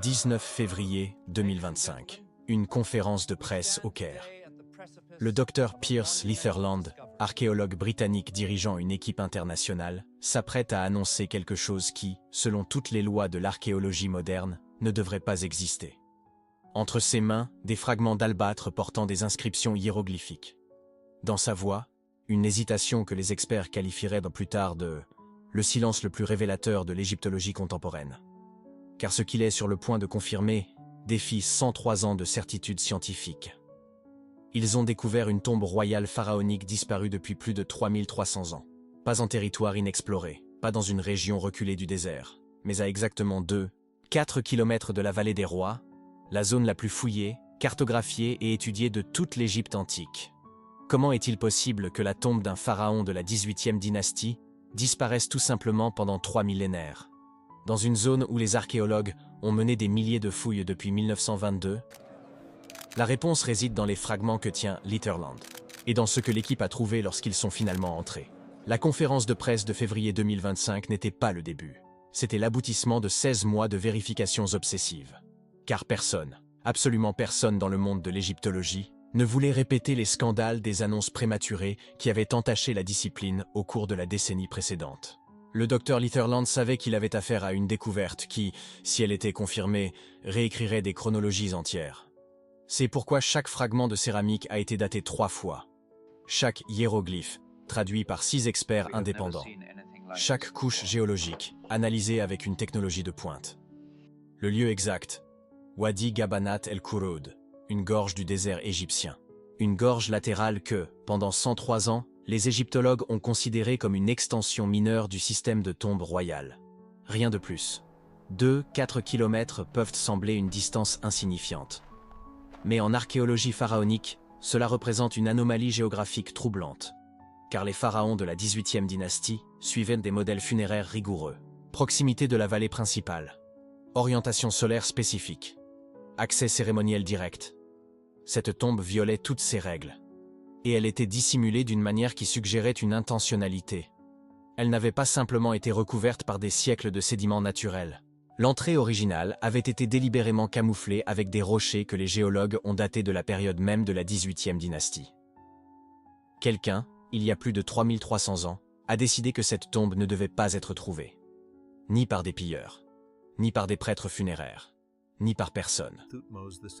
19 février 2025. Une conférence de presse au Caire. Le docteur Piers Litherland, archéologue britannique dirigeant une équipe internationale, s'apprête à annoncer quelque chose qui, selon toutes les lois de l'archéologie moderne, ne devrait pas exister. Entre ses mains, des fragments d'albâtre portant des inscriptions hiéroglyphiques. Dans sa voix, une hésitation que les experts qualifieraient plus tard de « le silence le plus révélateur de l'égyptologie contemporaine ». Car ce qu'il est sur le point de confirmer défie 103 ans de certitude scientifique. Ils ont découvert une tombe royale pharaonique disparue depuis plus de 3300 ans. Pas en territoire inexploré, pas dans une région reculée du désert, mais à exactement 4 kilomètres de la vallée des rois, la zone la plus fouillée, cartographiée et étudiée de toute l'Égypte antique. Comment est-il possible que la tombe d'un pharaon de la 18e dynastie disparaisse tout simplement pendant 3 millénaires? Dans une zone où les archéologues ont mené des milliers de fouilles depuis 1922, la réponse réside dans les fragments que tient Litherland et dans ce que l'équipe a trouvé lorsqu'ils sont finalement entrés. La conférence de presse de février 2025 n'était pas le début. C'était l'aboutissement de 16 mois de vérifications obsessives. Car personne, absolument personne dans le monde de l'égyptologie, ne voulait répéter les scandales des annonces prématurées qui avaient entaché la discipline au cours de la décennie précédente. Le docteur Litherland savait qu'il avait affaire à une découverte qui, si elle était confirmée, réécrirait des chronologies entières. C'est pourquoi chaque fragment de céramique a été daté 3 fois. Chaque hiéroglyphe, traduit par 6 experts indépendants. Chaque couche géologique, analysée avec une technologie de pointe. Le lieu exact, Wadi Gabanat el-Khouroud, une gorge du désert égyptien. Une gorge latérale que, pendant 103 ans, les égyptologues ont considéré comme une extension mineure du système de tombes royales. Rien de plus. 4 kilomètres peuvent sembler une distance insignifiante. Mais en archéologie pharaonique, cela représente une anomalie géographique troublante. Car les pharaons de la 18e dynastie suivaient des modèles funéraires rigoureux. Proximité de la vallée principale. Orientation solaire spécifique. Accès cérémoniel direct. Cette tombe violait toutes ces règles. Et elle était dissimulée d'une manière qui suggérait une intentionnalité. Elle n'avait pas simplement été recouverte par des siècles de sédiments naturels. L'entrée originale avait été délibérément camouflée avec des rochers que les géologues ont datés de la période même de la 18e dynastie. Quelqu'un, il y a plus de 3300 ans, a décidé que cette tombe ne devait pas être trouvée. Ni par des pilleurs, ni par des prêtres funéraires, ni par personne.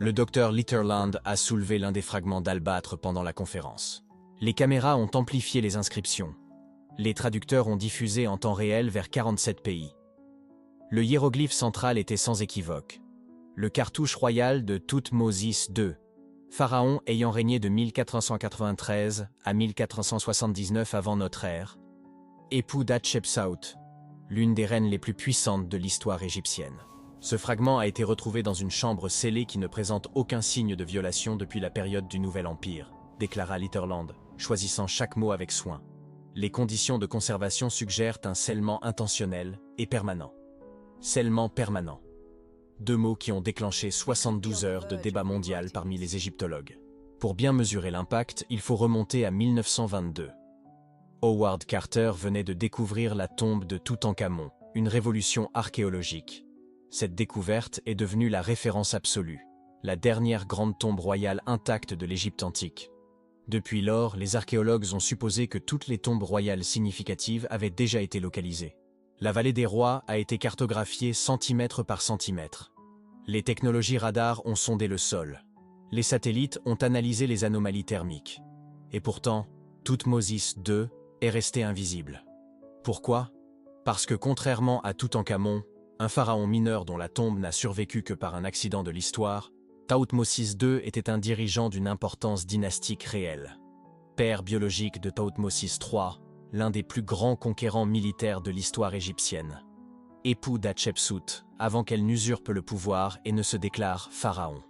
Le docteur Litherland a soulevé l'un des fragments d'albâtre pendant la conférence. Les caméras ont amplifié les inscriptions. Les traducteurs ont diffusé en temps réel vers 47 pays. Le hiéroglyphe central était sans équivoque. Le cartouche royal de Thoutmôsis II, pharaon ayant régné de 1493 à 1479 avant notre ère, époux d'Hatshepsut, l'une des reines les plus puissantes de l'histoire égyptienne. Ce fragment a été retrouvé dans une chambre scellée qui ne présente aucun signe de violation depuis la période du Nouvel Empire, déclara Litherland, choisissant chaque mot avec soin. Les conditions de conservation suggèrent un scellement intentionnel et permanent. Scellement permanent. 2 mots qui ont déclenché 72 heures de débat mondial parmi les égyptologues. Pour bien mesurer l'impact, il faut remonter à 1922. Howard Carter venait de découvrir la tombe de Toutankhamon, une révolution archéologique. Cette découverte est devenue la référence absolue, la dernière grande tombe royale intacte de l'Égypte antique. Depuis lors, les archéologues ont supposé que toutes les tombes royales significatives avaient déjà été localisées. La vallée des rois a été cartographiée centimètre par centimètre. Les technologies radars ont sondé le sol. Les satellites ont analysé les anomalies thermiques. Et pourtant, Thoutmôsis II est resté invisible. Pourquoi? Parce que contrairement à Toutankhamon, un pharaon mineur dont la tombe n'a survécu que par un accident de l'histoire, Thoutmôsis II était un dirigeant d'une importance dynastique réelle. Père biologique de Thoutmôsis III, l'un des plus grands conquérants militaires de l'histoire égyptienne. Époux d'Hatshepsut, avant qu'elle n'usurpe le pouvoir et ne se déclare pharaon.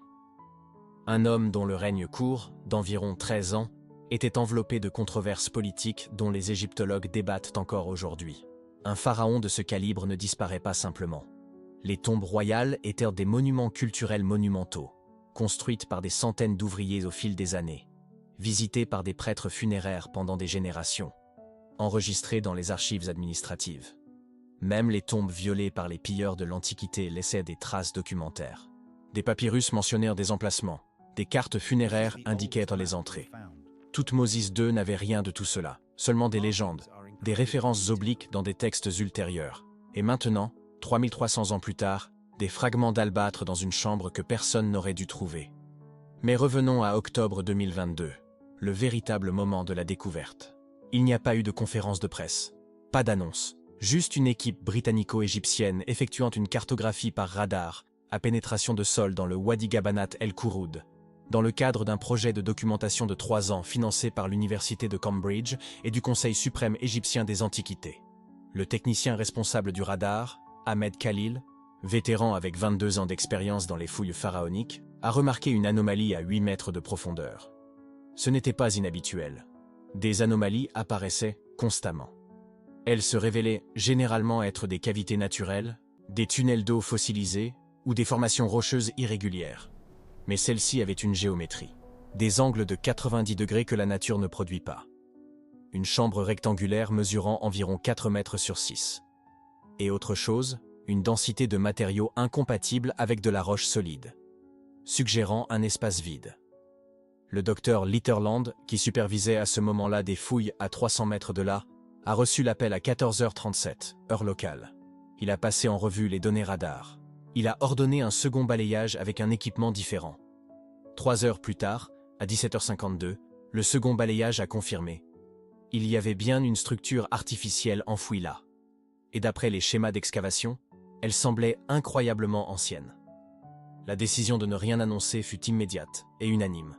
Un homme dont le règne court, d'environ 13 ans, était enveloppé de controverses politiques dont les égyptologues débattent encore aujourd'hui. Un pharaon de ce calibre ne disparaît pas simplement. Les tombes royales étaient des monuments culturels monumentaux, construites par des centaines d'ouvriers au fil des années, visités par des prêtres funéraires pendant des générations, enregistrées dans les archives administratives. Même les tombes violées par les pilleurs de l'Antiquité laissaient des traces documentaires. Des papyrus mentionnèrent des emplacements, des cartes funéraires indiquaient les entrées. Toutmoses II n'avait rien de tout cela, seulement des légendes, des références obliques dans des textes ultérieurs. Et maintenant, 3300 ans plus tard, des fragments d'albâtre dans une chambre que personne n'aurait dû trouver. Mais revenons à octobre 2022, le véritable moment de la découverte. Il n'y a pas eu de conférence de presse, pas d'annonce, juste une équipe britannico-égyptienne effectuant une cartographie par radar à pénétration de sol dans le Wadi Gabanat El Khouroud, dans le cadre d'un projet de documentation de 3 ans financé par l'Université de Cambridge et du Conseil suprême égyptien des Antiquités. Le technicien responsable du radar, Ahmed Khalil, vétéran avec 22 ans d'expérience dans les fouilles pharaoniques, a remarqué une anomalie à 8 mètres de profondeur. Ce n'était pas inhabituel. Des anomalies apparaissaient constamment. Elles se révélaient généralement être des cavités naturelles, des tunnels d'eau fossilisés ou des formations rocheuses irrégulières. Mais celle-ci avait une géométrie, des angles de 90 degrés que la nature ne produit pas. Une chambre rectangulaire mesurant environ 4 mètres sur 6. Et autre chose, une densité de matériaux incompatible avec de la roche solide, suggérant un espace vide. Le docteur Litterland, qui supervisait à ce moment-là des fouilles à 300 mètres de là, a reçu l'appel à 14h37, heure locale. Il a passé en revue les données radar. Il a ordonné un second balayage avec un équipement différent. 3 heures plus tard, à 17h52, le second balayage a confirmé. Il y avait bien une structure artificielle enfouie là. Et d'après les schémas d'excavation, elle semblait incroyablement ancienne. La décision de ne rien annoncer fut immédiate et unanime.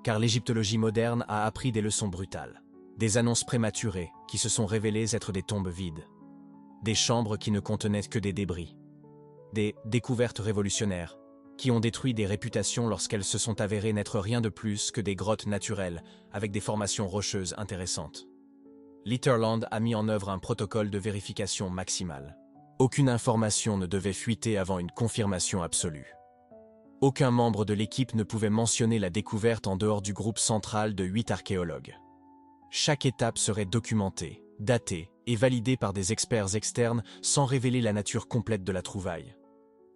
Car l'égyptologie moderne a appris des leçons brutales. Des annonces prématurées qui se sont révélées être des tombes vides. Des chambres qui ne contenaient que des débris. Des découvertes révolutionnaires qui ont détruit des réputations lorsqu'elles se sont avérées n'être rien de plus que des grottes naturelles avec des formations rocheuses intéressantes. Litterland a mis en œuvre un protocole de vérification maximale. Aucune information ne devait fuiter avant une confirmation absolue. Aucun membre de l'équipe ne pouvait mentionner la découverte en dehors du groupe central de 8 archéologues. Chaque étape serait documentée, datée et validée par des experts externes sans révéler la nature complète de la trouvaille.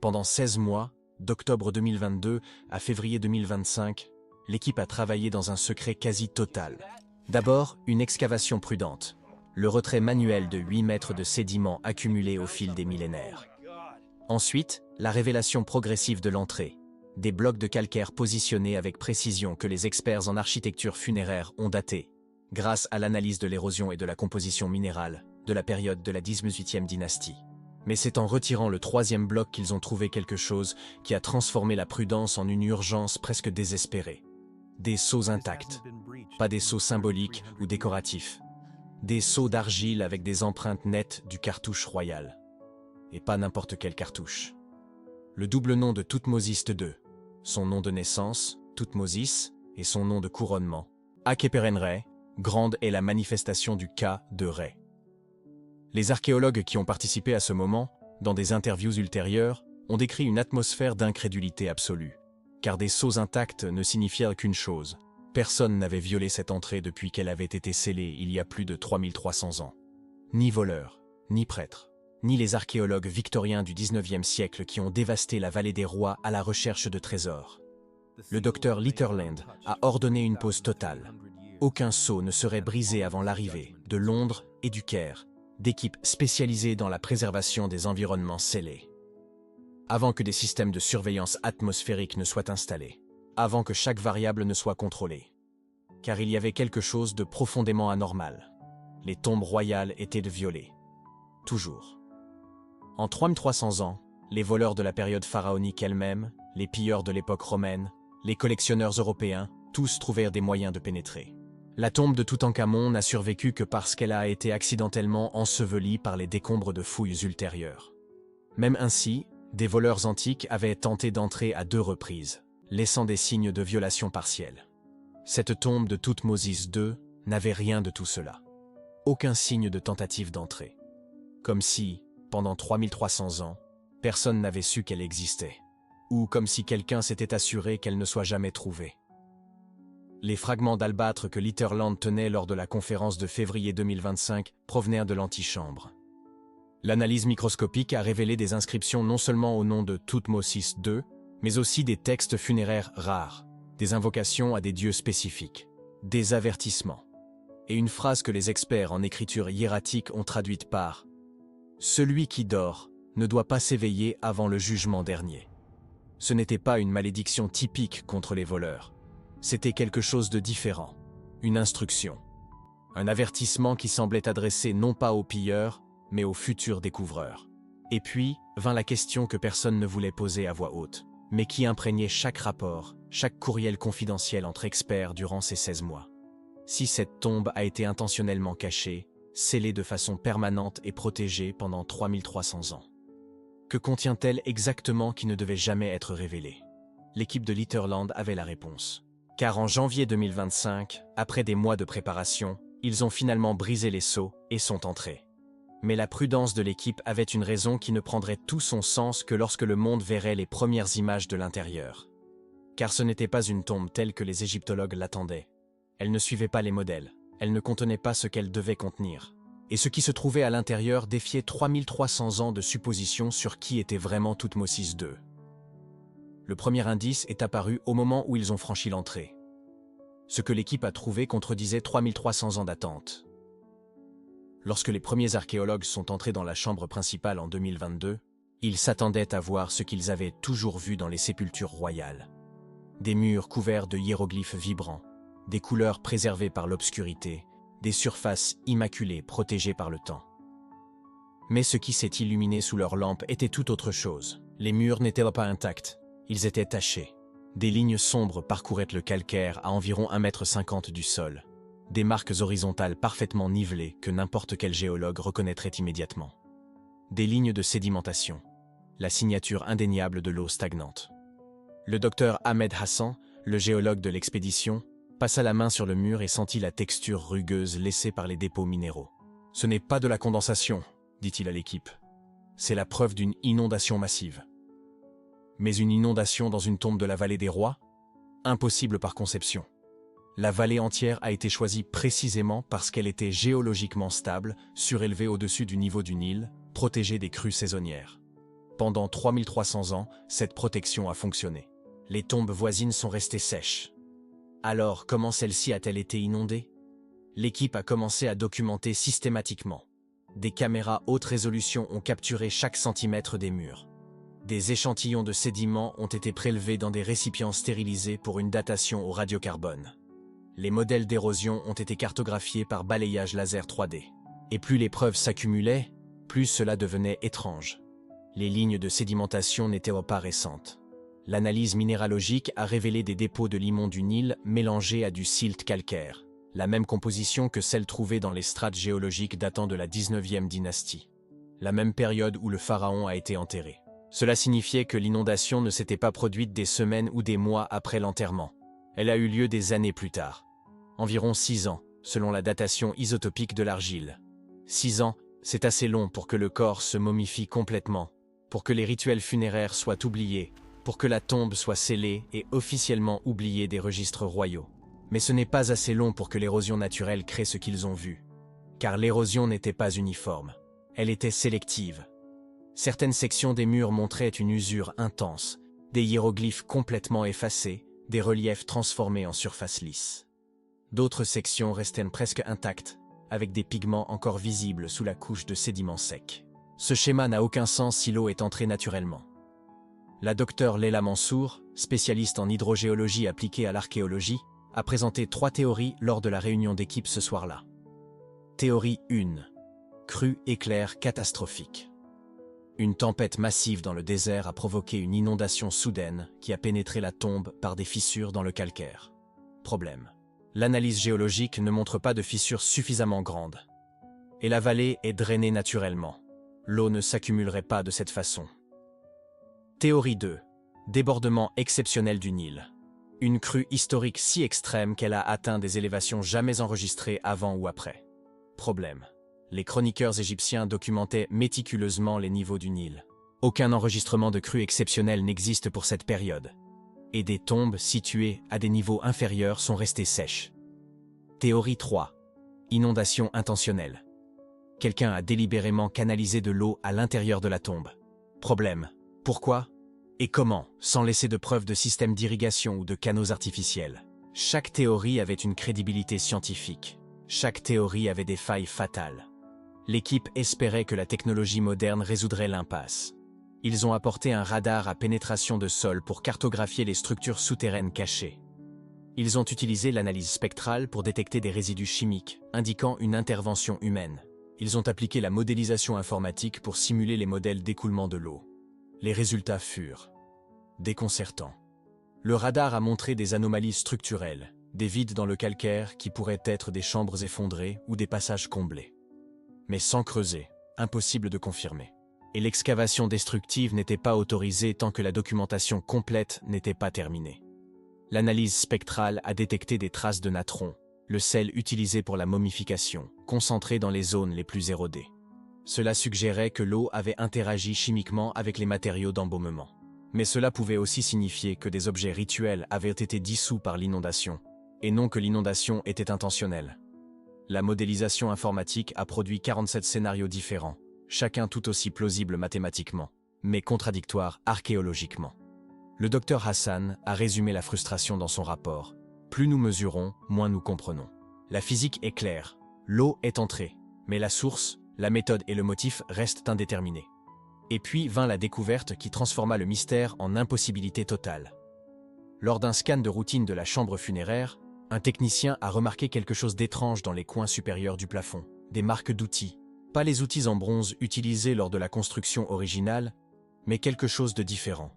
Pendant 16 mois, d'octobre 2022 à février 2025, l'équipe a travaillé dans un secret quasi total. D'abord, une excavation prudente, le retrait manuel de 8 mètres de sédiments accumulés au fil des millénaires. Ensuite, la révélation progressive de l'entrée, des blocs de calcaire positionnés avec précision que les experts en architecture funéraire ont datés, grâce à l'analyse de l'érosion et de la composition minérale de la période de la 18e dynastie. Mais c'est en retirant le 3e bloc qu'ils ont trouvé quelque chose qui a transformé la prudence en une urgence presque désespérée. Des sceaux intacts, pas des sceaux symboliques ou décoratifs. Des sceaux d'argile avec des empreintes nettes du cartouche royal. Et pas n'importe quelle cartouche. Le double nom de Toutmoses II, son nom de naissance, Toutmosis, et son nom de couronnement, Akheperenre, grande est la manifestation du cas de Ré. Les archéologues qui ont participé à ce moment, dans des interviews ultérieures, ont décrit une atmosphère d'incrédulité absolue. Car des sceaux intacts ne signifièrent qu'une chose. Personne n'avait violé cette entrée depuis qu'elle avait été scellée il y a plus de 3300 ans. Ni voleurs, ni prêtres, ni les archéologues victoriens du 19e siècle qui ont dévasté la vallée des rois à la recherche de trésors. Le docteur Litterland a ordonné une pause totale. Aucun sceau ne serait brisé avant l'arrivée de Londres et du Caire, d'équipes spécialisées dans la préservation des environnements scellés. Avant que des systèmes de surveillance atmosphérique ne soient installés, avant que chaque variable ne soit contrôlée. Car il y avait quelque chose de profondément anormal. Les tombes royales étaient de violées. Toujours. En 3300 ans, les voleurs de la période pharaonique elle-même, les pilleurs de l'époque romaine, les collectionneurs européens, tous trouvèrent des moyens de pénétrer. La tombe de Toutankhamon n'a survécu que parce qu'elle a été accidentellement ensevelie par les décombres de fouilles ultérieures. Même ainsi, des voleurs antiques avaient tenté d'entrer à 2 reprises, laissant des signes de violation partielle. Cette tombe de Toutmoses II n'avait rien de tout cela. Aucun signe de tentative d'entrée. Comme si, pendant 3300 ans, personne n'avait su qu'elle existait. Ou comme si quelqu'un s'était assuré qu'elle ne soit jamais trouvée. Les fragments d'albâtre que Litterland tenait lors de la conférence de février 2025 provenaient de l'antichambre. L'analyse microscopique a révélé des inscriptions non seulement au nom de Thoutmôsis II, mais aussi des textes funéraires rares, des invocations à des dieux spécifiques, des avertissements, et une phrase que les experts en écriture hiératique ont traduite par « Celui qui dort ne doit pas s'éveiller avant le jugement dernier ». Ce n'était pas une malédiction typique contre les voleurs, c'était quelque chose de différent, une instruction, un avertissement qui semblait adressé non pas aux pilleurs, mais aux futurs découvreurs. Et puis, vint la question que personne ne voulait poser à voix haute, mais qui imprégnait chaque rapport, chaque courriel confidentiel entre experts durant ces 16 mois. Si cette tombe a été intentionnellement cachée, scellée de façon permanente et protégée pendant 3300 ans. Que contient-elle exactement qui ne devait jamais être révélé? L'équipe de Litherland avait la réponse. Car en janvier 2025, après des mois de préparation, ils ont finalement brisé les sceaux et sont entrés. Mais la prudence de l'équipe avait une raison qui ne prendrait tout son sens que lorsque le monde verrait les premières images de l'intérieur. Car ce n'était pas une tombe telle que les égyptologues l'attendaient. Elle ne suivait pas les modèles, elle ne contenait pas ce qu'elle devait contenir. Et ce qui se trouvait à l'intérieur défiait 3300 ans de suppositions sur qui était vraiment Thoutmôsis II. Le premier indice est apparu au moment où ils ont franchi l'entrée. Ce que l'équipe a trouvé contredisait 3300 ans d'attente. Lorsque les premiers archéologues sont entrés dans la chambre principale en 2022, ils s'attendaient à voir ce qu'ils avaient toujours vu dans les sépultures royales. Des murs couverts de hiéroglyphes vibrants, des couleurs préservées par l'obscurité, des surfaces immaculées protégées par le temps. Mais ce qui s'est illuminé sous leurs lampes était tout autre chose. Les murs n'étaient pas intacts, ils étaient tachés. Des lignes sombres parcouraient le calcaire à environ 1,50 m du sol. Des marques horizontales parfaitement nivelées que n'importe quel géologue reconnaîtrait immédiatement. Des lignes de sédimentation, la signature indéniable de l'eau stagnante. Le docteur Ahmed Hassan, le géologue de l'expédition, passa la main sur le mur et sentit la texture rugueuse laissée par les dépôts minéraux. « Ce n'est pas de la condensation », dit-il à l'équipe. « C'est la preuve d'une inondation massive. » Mais une inondation dans une tombe de la vallée des rois? Impossible par conception. La vallée entière a été choisie précisément parce qu'elle était géologiquement stable, surélevée au-dessus du niveau du Nil, protégée des crues saisonnières. Pendant 3300 ans, cette protection a fonctionné. Les tombes voisines sont restées sèches. Alors, comment celle-ci a-t-elle été inondée? L'équipe a commencé à documenter systématiquement. Des caméras haute résolution ont capturé chaque centimètre des murs. Des échantillons de sédiments ont été prélevés dans des récipients stérilisés pour une datation au radiocarbone. Les modèles d'érosion ont été cartographiés par balayage laser 3D. Et plus les preuves s'accumulaient, plus cela devenait étrange. Les lignes de sédimentation n'étaient pas récentes. L'analyse minéralogique a révélé des dépôts de limon du Nil mélangés à du silt calcaire, la même composition que celle trouvée dans les strates géologiques datant de la 19e dynastie, la même période où le pharaon a été enterré. Cela signifiait que l'inondation ne s'était pas produite des semaines ou des mois après l'enterrement. Elle a eu lieu des années plus tard. Environ 6 ans, selon la datation isotopique de l'argile. 6 ans, c'est assez long pour que le corps se momifie complètement, pour que les rituels funéraires soient oubliés, pour que la tombe soit scellée et officiellement oubliée des registres royaux. Mais ce n'est pas assez long pour que l'érosion naturelle crée ce qu'ils ont vu. Car l'érosion n'était pas uniforme. Elle était sélective. Certaines sections des murs montraient une usure intense, des hiéroglyphes complètement effacés, des reliefs transformés en surface lisse. D'autres sections restaient presque intactes, avec des pigments encore visibles sous la couche de sédiments secs. Ce schéma n'a aucun sens si l'eau est entrée naturellement. La docteure Leila Mansour, spécialiste en hydrogéologie appliquée à l'archéologie, a présenté 3 théories lors de la réunion d'équipe ce soir-là. Théorie 1. Crue éclair catastrophique. Une tempête massive dans le désert a provoqué une inondation soudaine qui a pénétré la tombe par des fissures dans le calcaire. Problème. L'analyse géologique ne montre pas de fissures suffisamment grandes. Et la vallée est drainée naturellement. L'eau ne s'accumulerait pas de cette façon. Théorie 2. Débordement exceptionnel du Nil. Une crue historique si extrême qu'elle a atteint des élévations jamais enregistrées avant ou après. Problème. Les chroniqueurs égyptiens documentaient méticuleusement les niveaux du Nil. Aucun enregistrement de crue exceptionnelle n'existe pour cette période. Et des tombes situées à des niveaux inférieurs sont restées sèches. Théorie 3. Inondation intentionnelle. Quelqu'un a délibérément canalisé de l'eau à l'intérieur de la tombe. Problème. Pourquoi? Et comment, sans laisser de preuves de système d'irrigation ou de canaux artificiels? Chaque théorie avait une crédibilité scientifique. Chaque théorie avait des failles fatales. L'équipe espérait que la technologie moderne résoudrait l'impasse. Ils ont apporté un radar à pénétration de sol pour cartographier les structures souterraines cachées. Ils ont utilisé l'analyse spectrale pour détecter des résidus chimiques, indiquant une intervention humaine. Ils ont appliqué la modélisation informatique pour simuler les modèles d'écoulement de l'eau. Les résultats furent déconcertants. Le radar a montré des anomalies structurelles, des vides dans le calcaire qui pourraient être des chambres effondrées ou des passages comblés. Mais sans creuser, impossible de confirmer. Et l'excavation destructive n'était pas autorisée tant que la documentation complète n'était pas terminée. L'analyse spectrale a détecté des traces de natron, le sel utilisé pour la momification, concentré dans les zones les plus érodées. Cela suggérait que l'eau avait interagi chimiquement avec les matériaux d'embaumement. Mais cela pouvait aussi signifier que des objets rituels avaient été dissous par l'inondation, et non que l'inondation était intentionnelle. La modélisation informatique a produit 47 scénarios différents, chacun tout aussi plausible mathématiquement, mais contradictoire archéologiquement. Le docteur Hassan a résumé la frustration dans son rapport. Plus nous mesurons, moins nous comprenons. La physique est claire, l'eau est entrée, mais la source, la méthode et le motif restent indéterminés. Et puis vint la découverte qui transforma le mystère en impossibilité totale. Lors d'un scan de routine de la chambre funéraire, un technicien a remarqué quelque chose d'étrange dans les coins supérieurs du plafond, des marques d'outils. Pas les outils en bronze utilisés lors de la construction originale, mais quelque chose de différent.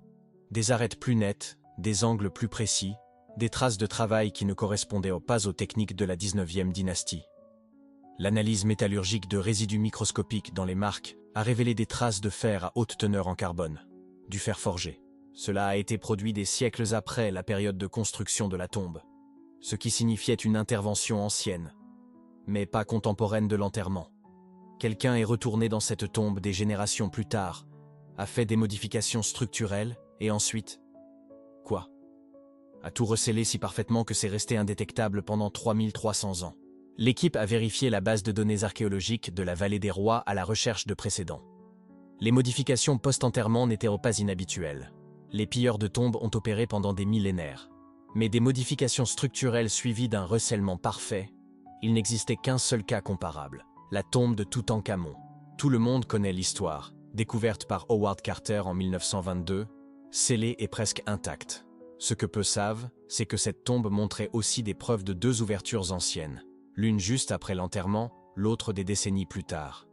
Des arêtes plus nettes, des angles plus précis, des traces de travail qui ne correspondaient pas aux techniques de la 19e dynastie. L'analyse métallurgique de résidus microscopiques dans les marques a révélé des traces de fer à haute teneur en carbone, du fer forgé. Cela a été produit des siècles après la période de construction de la tombe, ce qui signifiait une intervention ancienne, mais pas contemporaine de l'enterrement. Quelqu'un est retourné dans cette tombe des générations plus tard, a fait des modifications structurelles, et ensuite... Quoi? A tout recellé si parfaitement que c'est resté indétectable pendant 3300 ans. L'équipe a vérifié la base de données archéologiques de la Vallée des Rois à la recherche de précédents. Les modifications post-enterrement n'étaient pas inhabituelles. Les pilleurs de tombes ont opéré pendant des millénaires. Mais des modifications structurelles suivies d'un recellement parfait, il n'existait qu'un seul cas comparable, la tombe de Toutankhamon. Tout le monde connaît l'histoire, découverte par Howard Carter en 1922, scellée et presque intacte. Ce que peu savent, c'est que cette tombe montrait aussi des preuves de 2 ouvertures anciennes, l'une juste après l'enterrement, l'autre des décennies plus tard.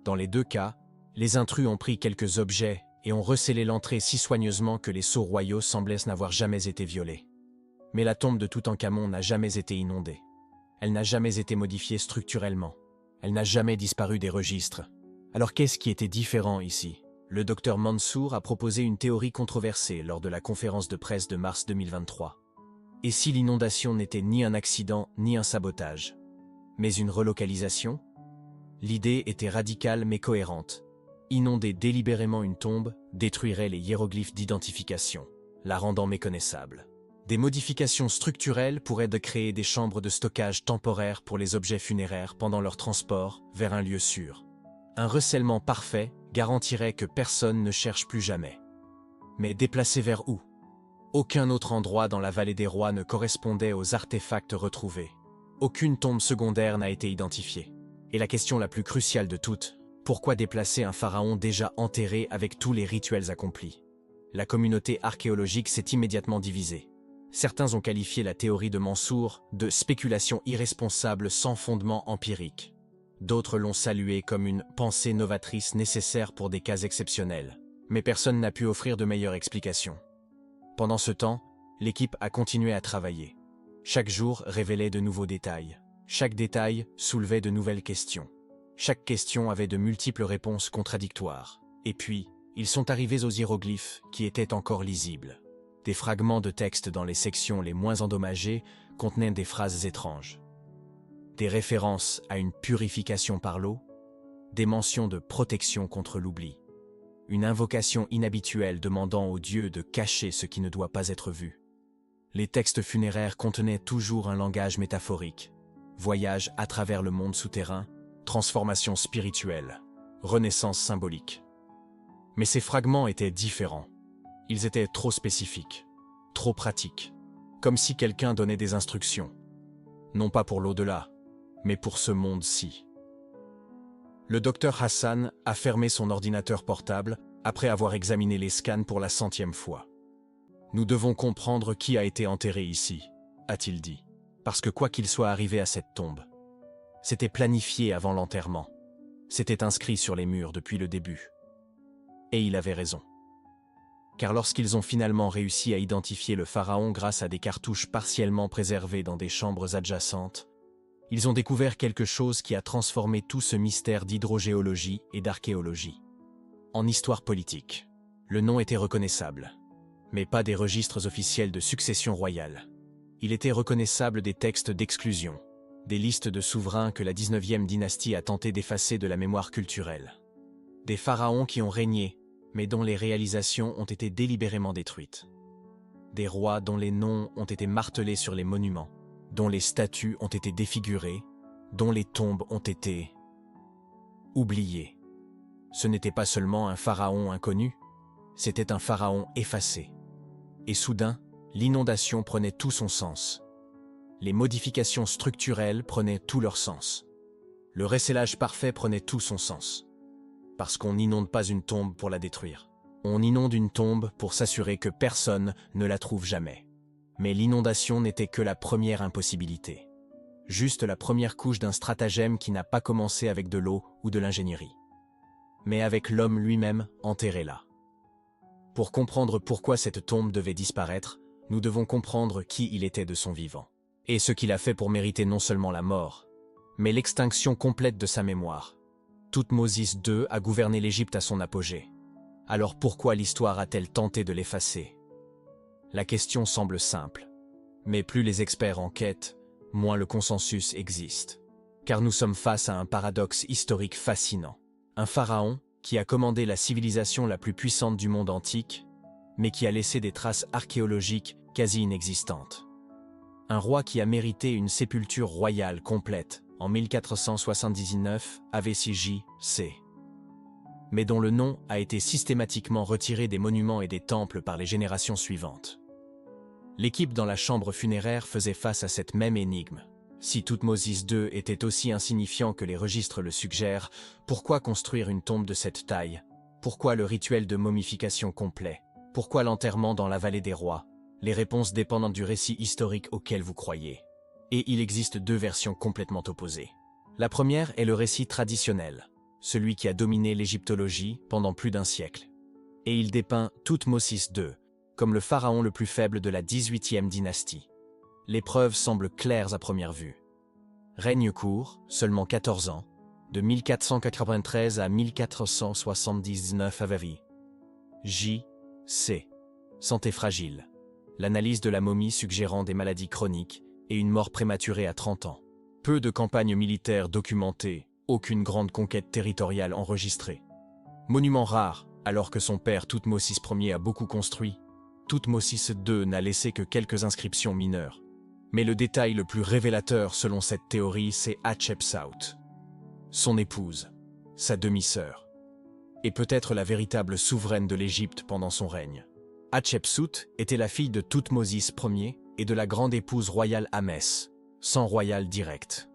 Dans les 2 cas, les intrus ont pris quelques objets et ont recellé l'entrée si soigneusement que les sceaux royaux semblaient n'avoir jamais été violés. Mais la tombe de Toutankhamon n'a jamais été inondée. Elle n'a jamais été modifiée structurellement. Elle n'a jamais disparu des registres. Alors qu'est-ce qui était différent ici? Le docteur Mansour a proposé une théorie controversée lors de la conférence de presse de mars 2023. Et si l'inondation n'était ni un accident ni un sabotage, mais une relocalisation? L'idée était radicale mais cohérente. Inonder délibérément une tombe détruirait les hiéroglyphes d'identification, la rendant méconnaissable. Des modifications structurelles pourraient créer des chambres de stockage temporaires pour les objets funéraires pendant leur transport vers un lieu sûr. Un recellement parfait garantirait que personne ne cherche plus jamais. Mais déplacer vers où? Aucun autre endroit dans la Vallée des Rois ne correspondait aux artefacts retrouvés. Aucune tombe secondaire n'a été identifiée. Et la question la plus cruciale de toutes, pourquoi déplacer un pharaon déjà enterré avec tous les rituels accomplis? La communauté archéologique s'est immédiatement divisée. Certains ont qualifié la théorie de Mansour de spéculation irresponsable sans fondement empirique. D'autres l'ont saluée comme une pensée novatrice nécessaire pour des cas exceptionnels. Mais personne n'a pu offrir de meilleures explications. Pendant ce temps, l'équipe a continué à travailler. Chaque jour révélait de nouveaux détails. Chaque détail soulevait de nouvelles questions. Chaque question avait de multiples réponses contradictoires. Et puis, ils sont arrivés aux hiéroglyphes qui étaient encore lisibles. Des fragments de texte dans les sections les moins endommagées contenaient des phrases étranges. Des références à une purification par l'eau, des mentions de protection contre l'oubli, une invocation inhabituelle demandant aux dieux de cacher ce qui ne doit pas être vu. Les textes funéraires contenaient toujours un langage métaphorique. Voyage à travers le monde souterrain, transformation spirituelle, renaissance symbolique. Mais ces fragments étaient différents. Ils étaient trop spécifiques, trop pratiques, comme si quelqu'un donnait des instructions. Non pas pour l'au-delà, mais pour ce monde-ci. Le docteur Hassan a fermé son ordinateur portable après avoir examiné les scans pour la 100e fois. « Nous devons comprendre qui a été enterré ici », a-t-il dit, parce que quoi qu'il soit arrivé à cette tombe, c'était planifié avant l'enterrement, c'était inscrit sur les murs depuis le début. Et il avait raison. Car lorsqu'ils ont finalement réussi à identifier le pharaon grâce à des cartouches partiellement préservées dans des chambres adjacentes, ils ont découvert quelque chose qui a transformé tout ce mystère d'hydrogéologie et d'archéologie. En histoire politique, le nom était reconnaissable, mais pas des registres officiels de succession royale. Il était reconnaissable des textes d'exclusion, des listes de souverains que la 19e dynastie a tenté d'effacer de la mémoire culturelle. Des pharaons qui ont régné, mais dont les réalisations ont été délibérément détruites. Des rois dont les noms ont été martelés sur les monuments, dont les statues ont été défigurées, dont les tombes ont été oubliées. Ce n'était pas seulement un pharaon inconnu, c'était un pharaon effacé. Et soudain, l'inondation prenait tout son sens. Les modifications structurelles prenaient tout leur sens. Le recélage parfait prenait tout son sens. Parce qu'on n'inonde pas une tombe pour la détruire. On inonde une tombe pour s'assurer que personne ne la trouve jamais. Mais l'inondation n'était que la première impossibilité. Juste la première couche d'un stratagème qui n'a pas commencé avec de l'eau ou de l'ingénierie, mais avec l'homme lui-même enterré là. Pour comprendre pourquoi cette tombe devait disparaître, nous devons comprendre qui il était de son vivant, et ce qu'il a fait pour mériter non seulement la mort, mais l'extinction complète de sa mémoire. Thoutmôsis II a gouverné l'Égypte à son apogée. Alors pourquoi l'histoire a-t-elle tenté de l'effacer? La question semble simple, mais plus les experts enquêtent, moins le consensus existe. Car nous sommes face à un paradoxe historique fascinant. Un pharaon qui a commandé la civilisation la plus puissante du monde antique, mais qui a laissé des traces archéologiques quasi inexistantes. Un roi qui a mérité une sépulture royale complète en 1479 AVCJ-C, mais dont le nom a été systématiquement retiré des monuments et des temples par les générations suivantes. L'équipe dans la chambre funéraire faisait face à cette même énigme. Si Thoutmôsis II était aussi insignifiant que les registres le suggèrent, pourquoi construire une tombe de cette taille? Pourquoi le rituel de momification complet? Pourquoi l'enterrement dans la vallée des rois? Les réponses dépendent du récit historique auquel vous croyez. Et il existe deux versions complètement opposées. La première est le récit traditionnel, celui qui a dominé l'égyptologie pendant plus d'un siècle. Et il dépeint Thoutmôsis II comme le pharaon le plus faible de la 18e dynastie. Les preuves semblent claires à première vue. Règne court, seulement 14 ans, de 1493 à 1479 AVI. J.C. Santé fragile. L'analyse de la momie suggérant des maladies chroniques et une mort prématurée à 30 ans. Peu de campagnes militaires documentées, aucune grande conquête territoriale enregistrée. Monument rare, alors que son père Thoutmôsis Ier a beaucoup construit, Thoutmôsis II n'a laissé que quelques inscriptions mineures. Mais le détail le plus révélateur selon cette théorie, c'est Hatshepsut, son épouse, sa demi-sœur, et peut-être la véritable souveraine de l'Égypte pendant son règne. Hatshepsut était la fille de Thoutmôsis Ier et de la grande épouse royale Ahmès, sang royal direct.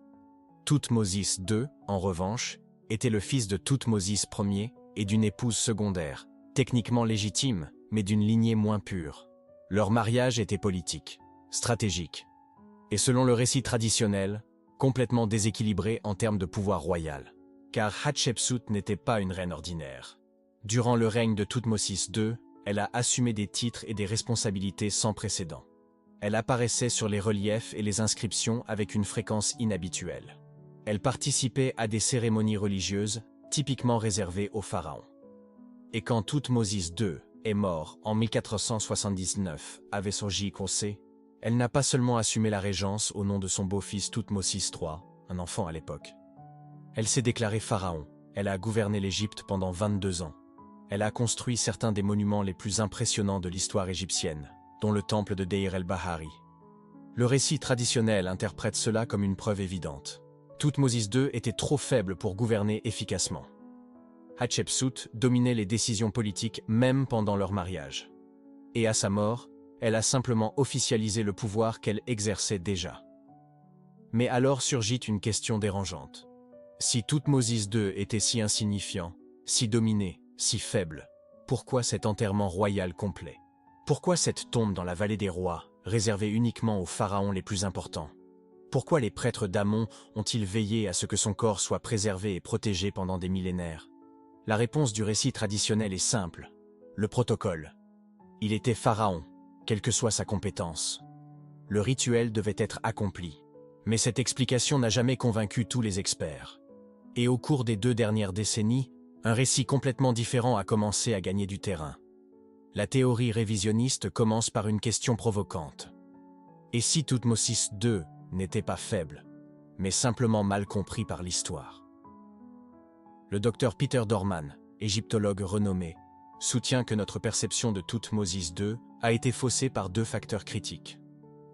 Thoutmôsis II, en revanche, était le fils de Thoutmôsis Ier et d'une épouse secondaire, techniquement légitime, mais d'une lignée moins pure. Leur mariage était politique, stratégique, et selon le récit traditionnel, complètement déséquilibré en termes de pouvoir royal. Car Hatshepsut n'était pas une reine ordinaire. Durant le règne de Thoutmôsis II, elle a assumé des titres et des responsabilités sans précédent. Elle apparaissait sur les reliefs et les inscriptions avec une fréquence inhabituelle. Elle participait à des cérémonies religieuses typiquement réservées aux pharaons. Et quand Thoutmôsis II est mort en 1479 avec son J.C., elle n'a pas seulement assumé la régence au nom de son beau-fils Thoutmôsis III, un enfant à l'époque. Elle s'est déclarée pharaon. Elle a gouverné l'Égypte pendant 22 ans. Elle a construit certains des monuments les plus impressionnants de l'histoire égyptienne, dont le temple de Deir el-Bahari. Le récit traditionnel interprète cela comme une preuve évidente. Thoutmôsis II était trop faible pour gouverner efficacement. Hatshepsut dominait les décisions politiques même pendant leur mariage. Et à sa mort, elle a simplement officialisé le pouvoir qu'elle exerçait déjà. Mais alors surgit une question dérangeante. Si Thoutmôsis II était si insignifiant, si dominé, si faible, pourquoi cet enterrement royal complet? Pourquoi cette tombe dans la vallée des rois, réservée uniquement aux pharaons les plus importants? Pourquoi les prêtres d'Amon ont-ils veillé à ce que son corps soit préservé et protégé pendant des millénaires? La réponse du récit traditionnel est simple. Le protocole. Il était pharaon, quelle que soit sa compétence. Le rituel devait être accompli. Mais cette explication n'a jamais convaincu tous les experts. Et au cours des 2 dernières décennies, un récit complètement différent a commencé à gagner du terrain. La théorie révisionniste commence par une question provocante. Et si Thoutmôsis II n'était pas faible, mais simplement mal compris par l'histoire? Le docteur Peter Dorman, égyptologue renommé, soutient que notre perception de Thoutmôsis II a été faussée par 2 facteurs critiques.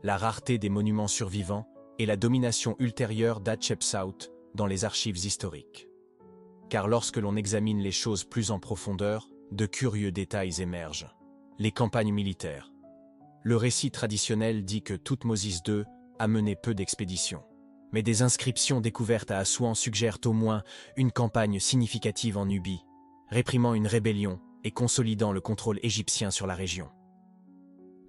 La rareté des monuments survivants et la domination ultérieure d'Hatshepsut dans les archives historiques. Car lorsque l'on examine les choses plus en profondeur, de curieux détails émergent. Les campagnes militaires. Le récit traditionnel dit que Thoutmôsis II a mené peu d'expéditions. Mais des inscriptions découvertes à Assouan suggèrent au moins une campagne significative en Nubie, réprimant une rébellion et consolidant le contrôle égyptien sur la région.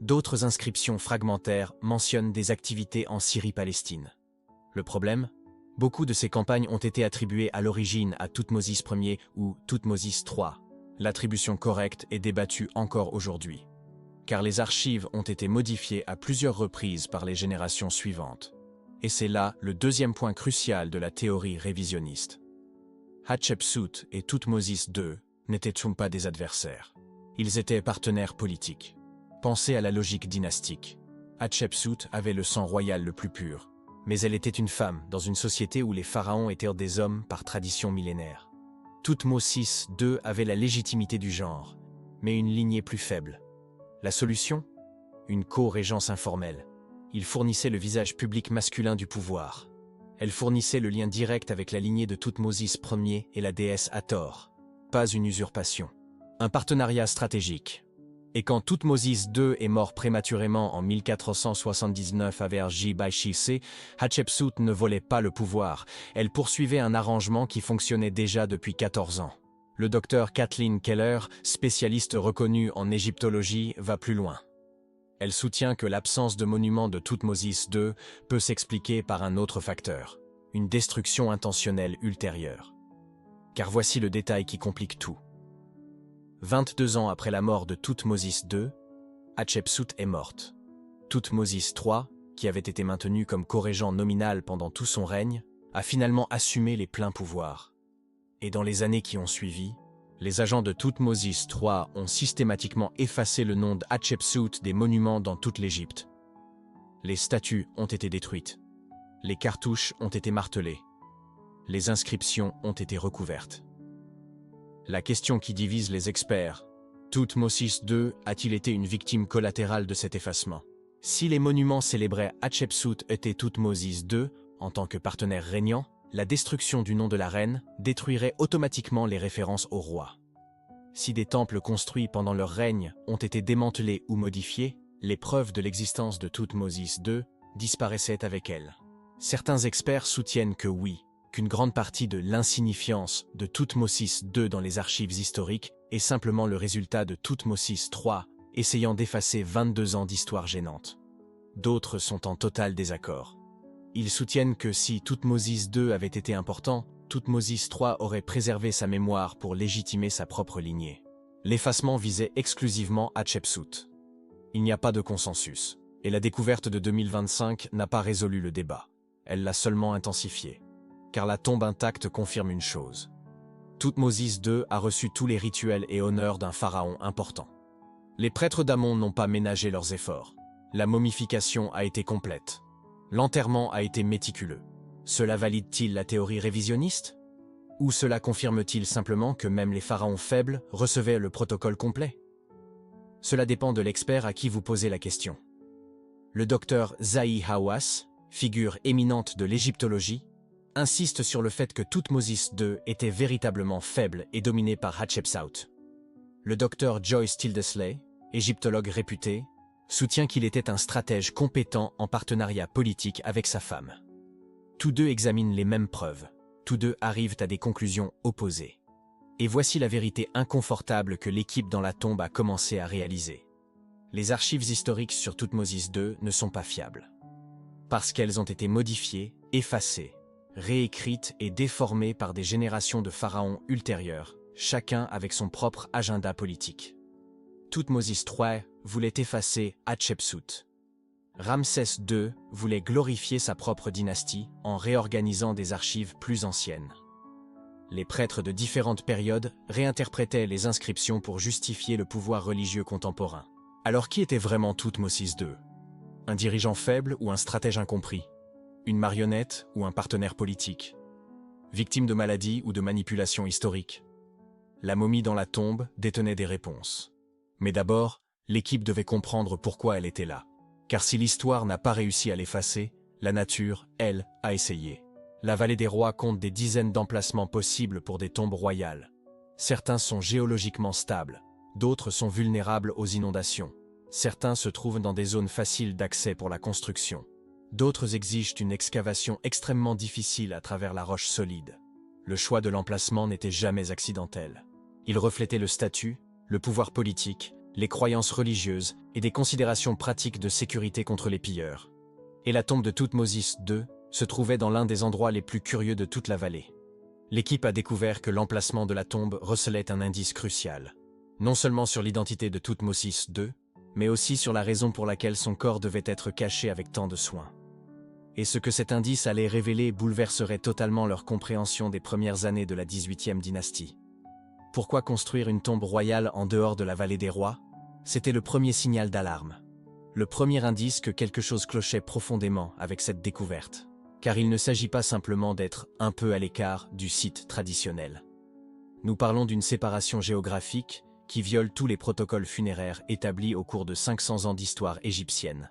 D'autres inscriptions fragmentaires mentionnent des activités en Syrie-Palestine. Le problème? Beaucoup de ces campagnes ont été attribuées à l'origine à Thoutmôsis Ier ou Thoutmôsis III. L'attribution correcte est débattue encore aujourd'hui, car les archives ont été modifiées à plusieurs reprises par les générations suivantes. Et c'est là le 2e point crucial de la théorie révisionniste. Hatshepsut et Thoutmôsis II n'étaient pas des adversaires. Ils étaient partenaires politiques. Pensez à la logique dynastique. Hatshepsut avait le sang royal le plus pur, mais elle était une femme dans une société où les pharaons étaient des hommes par tradition millénaire. Thoutmôsis II avait la légitimité du genre, mais une lignée plus faible. La solution? Une co-régence informelle. Il fournissait le visage public masculin du pouvoir. Elle fournissait le lien direct avec la lignée de Thoutmôsis Ier et la déesse Hathor. Pas une usurpation. Un partenariat stratégique. Et quand Thoutmôsis II est mort prématurément en 1479 à Vergi-Baïchissé, Hatshepsut ne volait pas le pouvoir, elle poursuivait un arrangement qui fonctionnait déjà depuis 14 ans. Le docteur Kathleen Keller, spécialiste reconnue en égyptologie, va plus loin. Elle soutient que l'absence de monument de Thoutmôsis II peut s'expliquer par un autre facteur, une destruction intentionnelle ultérieure. Car voici le détail qui complique tout. 22 ans après la mort de Thoutmôsis II, Hatshepsut est morte. Thoutmôsis III, qui avait été maintenu comme co-régent nominal pendant tout son règne, a finalement assumé les pleins pouvoirs. Et dans les années qui ont suivi, les agents de Thoutmôsis III ont systématiquement effacé le nom d'Hatshepsut des monuments dans toute l'Égypte. Les statues ont été détruites. Les cartouches ont été martelées. Les inscriptions ont été recouvertes. La question qui divise les experts, Thoutmôsis II a-t-il été une victime collatérale de cet effacement? Si les monuments célébraient Hatshepsut et Thoutmôsis II en tant que partenaires régnants, la destruction du nom de la reine détruirait automatiquement les références au roi. Si des temples construits pendant leur règne ont été démantelés ou modifiés, les preuves de l'existence de Thoutmôsis II disparaissaient avec elle. Certains experts soutiennent que oui, qu'une grande partie de l'insignifiance de Thoutmôsis II dans les archives historiques est simplement le résultat de Thoutmôsis III, essayant d'effacer 22 ans d'histoire gênante. D'autres sont en total désaccord. Ils soutiennent que si Thoutmôsis II avait été important, Thoutmôsis III aurait préservé sa mémoire pour légitimer sa propre lignée. L'effacement visait exclusivement Hatshepsut. Il n'y a pas de consensus, et la découverte de 2025 n'a pas résolu le débat. Elle l'a seulement intensifié. Car la tombe intacte confirme une chose. Thoutmôsis II a reçu tous les rituels et honneurs d'un pharaon important. Les prêtres d'Amon n'ont pas ménagé leurs efforts. La momification a été complète. L'enterrement a été méticuleux. Cela valide-t-il la théorie révisionniste? Ou cela confirme-t-il simplement que même les pharaons faibles recevaient le protocole complet? Cela dépend de l'expert à qui vous posez la question. Le docteur Zahi Hawass, figure éminente de l'égyptologie, insiste sur le fait que Toutmosis II était véritablement faible et dominé par Hatshepsut. Le docteur Joyce Tildesley, égyptologue réputé, soutient qu'il était un stratège compétent en partenariat politique avec sa femme. Tous deux examinent les mêmes preuves, tous deux arrivent à des conclusions opposées. Et voici la vérité inconfortable que l'équipe dans la tombe a commencé à réaliser. Les archives historiques sur Toutmosis II ne sont pas fiables. Parce qu'elles ont été modifiées, effacées, réécrites et déformées par des générations de pharaons ultérieurs, chacun avec son propre agenda politique. Toutmosis III voulait effacer Hatshepsut. Ramsès II voulait glorifier sa propre dynastie en réorganisant des archives plus anciennes. Les prêtres de différentes périodes réinterprétaient les inscriptions pour justifier le pouvoir religieux contemporain. Alors qui était vraiment Toutmosis II? Un dirigeant faible ou un stratège incompris? Une marionnette ou un partenaire politique? Victime de maladies ou de manipulations historiques? La momie dans la tombe détenait des réponses. Mais d'abord, l'équipe devait comprendre pourquoi elle était là. Car si l'histoire n'a pas réussi à l'effacer, la nature, elle, a essayé. La vallée des rois compte des dizaines d'emplacements possibles pour des tombes royales. Certains sont géologiquement stables, d'autres sont vulnérables aux inondations. Certains se trouvent dans des zones faciles d'accès pour la construction. D'autres exigent une excavation extrêmement difficile à travers la roche solide. Le choix de l'emplacement n'était jamais accidentel. Il reflétait le statut, le pouvoir politique, les croyances religieuses et des considérations pratiques de sécurité contre les pilleurs. Et la tombe de Toutmosis II se trouvait dans l'un des endroits les plus curieux de toute la vallée. L'équipe a découvert que l'emplacement de la tombe recelait un indice crucial, non seulement sur l'identité de Toutmosis II, mais aussi sur la raison pour laquelle son corps devait être caché avec tant de soin. Et ce que cet indice allait révéler bouleverserait totalement leur compréhension des premières années de la XVIIIe dynastie. Pourquoi construire une tombe royale en dehors de la vallée des rois? C'était le premier signal d'alarme. Le premier indice que quelque chose clochait profondément avec cette découverte. Car il ne s'agit pas simplement d'être un peu à l'écart du site traditionnel. Nous parlons d'une séparation géographique qui viole tous les protocoles funéraires établis au cours de 500 ans d'histoire égyptienne.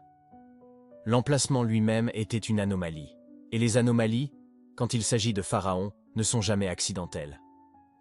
L'emplacement lui-même était une anomalie. Et les anomalies, quand il s'agit de pharaons, ne sont jamais accidentelles.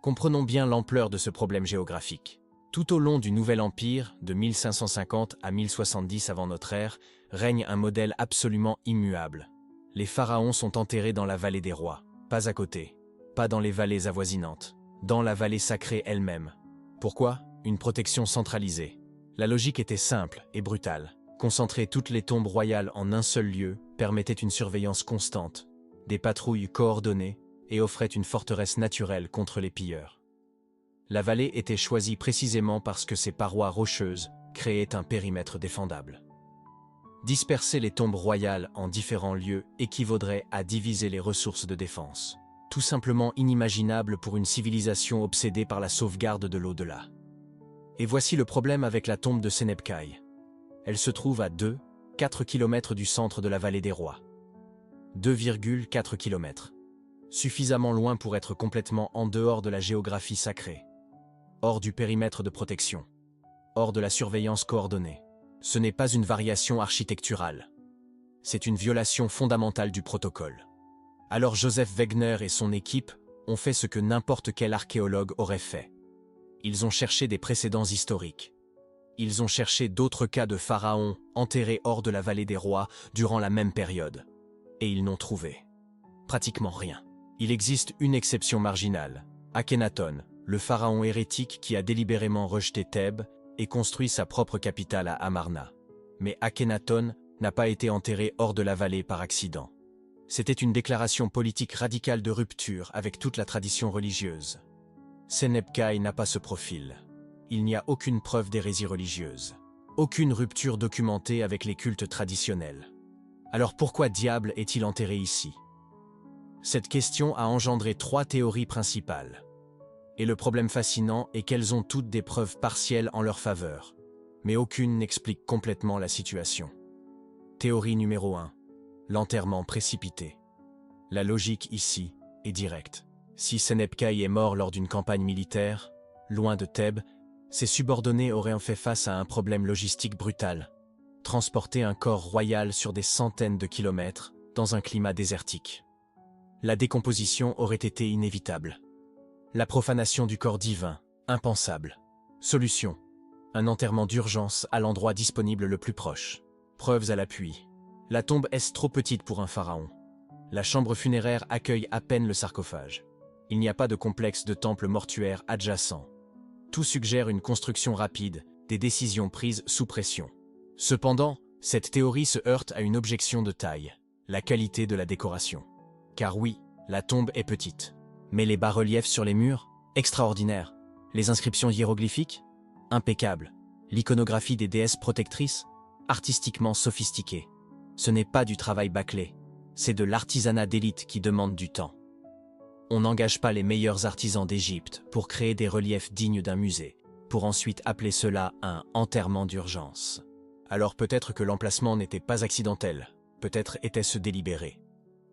Comprenons bien l'ampleur de ce problème géographique. Tout au long du Nouvel Empire, de 1550 à 1070 avant notre ère, règne un modèle absolument immuable. Les pharaons sont enterrés dans la vallée des rois, pas à côté, pas dans les vallées avoisinantes, dans la vallée sacrée elle-même. Pourquoi? Une protection centralisée. La logique était simple et brutale. Concentrer toutes les tombes royales en un seul lieu permettait une surveillance constante, des patrouilles coordonnées et offrait une forteresse naturelle contre les pilleurs. La vallée était choisie précisément parce que ses parois rocheuses créaient un périmètre défendable. Disperser les tombes royales en différents lieux équivaudrait à diviser les ressources de défense. Tout simplement inimaginable pour une civilisation obsédée par la sauvegarde de l'au-delà. Et voici le problème avec la tombe de Senebkhaï. Elle se trouve à 2,4 km du centre de la vallée des rois. 2,4 km. Suffisamment loin pour être complètement en dehors de la géographie sacrée. Hors du périmètre de protection. Hors de la surveillance coordonnée. Ce n'est pas une variation architecturale. C'est une violation fondamentale du protocole. Alors Joseph Wegener et son équipe ont fait ce que n'importe quel archéologue aurait fait. Ils ont cherché des précédents historiques. Ils ont cherché d'autres cas de pharaons enterrés hors de la vallée des rois durant la même période. Et ils n'ont trouvé pratiquement rien. Il existe une exception marginale, Akhenaton, le pharaon hérétique qui a délibérément rejeté Thèbes et construit sa propre capitale à Amarna. Mais Akhenaton n'a pas été enterré hors de la vallée par accident. C'était une déclaration politique radicale de rupture avec toute la tradition religieuse. Senebkhaï n'a pas ce profil. Il n'y a aucune preuve d'hérésie religieuse. Aucune rupture documentée avec les cultes traditionnels. Alors pourquoi diable est-il enterré ici? Cette question a engendré 3 théories principales. Et le problème fascinant est qu'elles ont toutes des preuves partielles en leur faveur. Mais aucune n'explique complètement la situation. Théorie numéro 1. L'enterrement précipité. La logique ici est directe. Si Senebkhaï est mort lors d'une campagne militaire, loin de Thèbes, ses subordonnés auraient fait face à un problème logistique brutal. Transporter un corps royal sur des centaines de kilomètres dans un climat désertique. la décomposition aurait été inévitable. La profanation du corps divin, impensable. Solution: un enterrement d'urgence à l'endroit disponible le plus proche. Preuves à l'appui. La tombe est trop petite pour un pharaon. La chambre funéraire accueille à peine le sarcophage. Il n'y a pas de complexe de temple mortuaire adjacent. Tout suggère une construction rapide, des décisions prises sous pression. Cependant, cette théorie se heurte à une objection de taille: la qualité de la décoration. Car oui, la tombe est petite. Mais les bas-reliefs sur les murs, extraordinaires. Les inscriptions hiéroglyphiques, impeccables. L'iconographie des déesses protectrices, artistiquement sophistiquée. Ce n'est pas du travail bâclé, c'est de l'artisanat d'élite qui demande du temps. On n'engage pas les meilleurs artisans d'Égypte pour créer des reliefs dignes d'un musée, pour ensuite appeler cela un enterrement d'urgence. Alors peut-être que l'emplacement n'était pas accidentel, peut-être était-ce délibéré.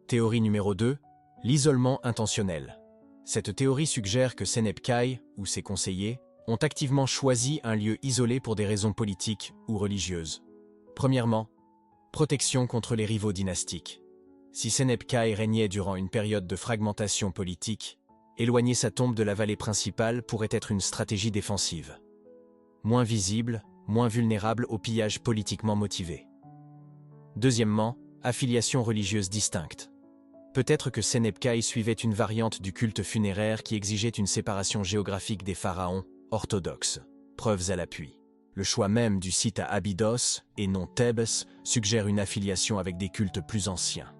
Théorie numéro 2, l'isolement intentionnel. Cette théorie suggère que Seneb-Kay, ou ses conseillers, ont activement choisi un lieu isolé pour des raisons politiques ou religieuses. Premièrement, protection contre les rivaux dynastiques. Si Seneb-Kay régnait durant une période de fragmentation politique, éloigner sa tombe de la vallée principale pourrait être une stratégie défensive. Moins visible, moins vulnérable au pillage politiquement motivé. Deuxièmement, affiliation religieuse distincte. Peut-être que Seneb-Kay suivait une variante du culte funéraire qui exigeait une séparation géographique des pharaons orthodoxes. Preuves à l'appui. Le choix même du site à Abydos, et non Thèbes, suggère une affiliation avec des cultes plus anciens.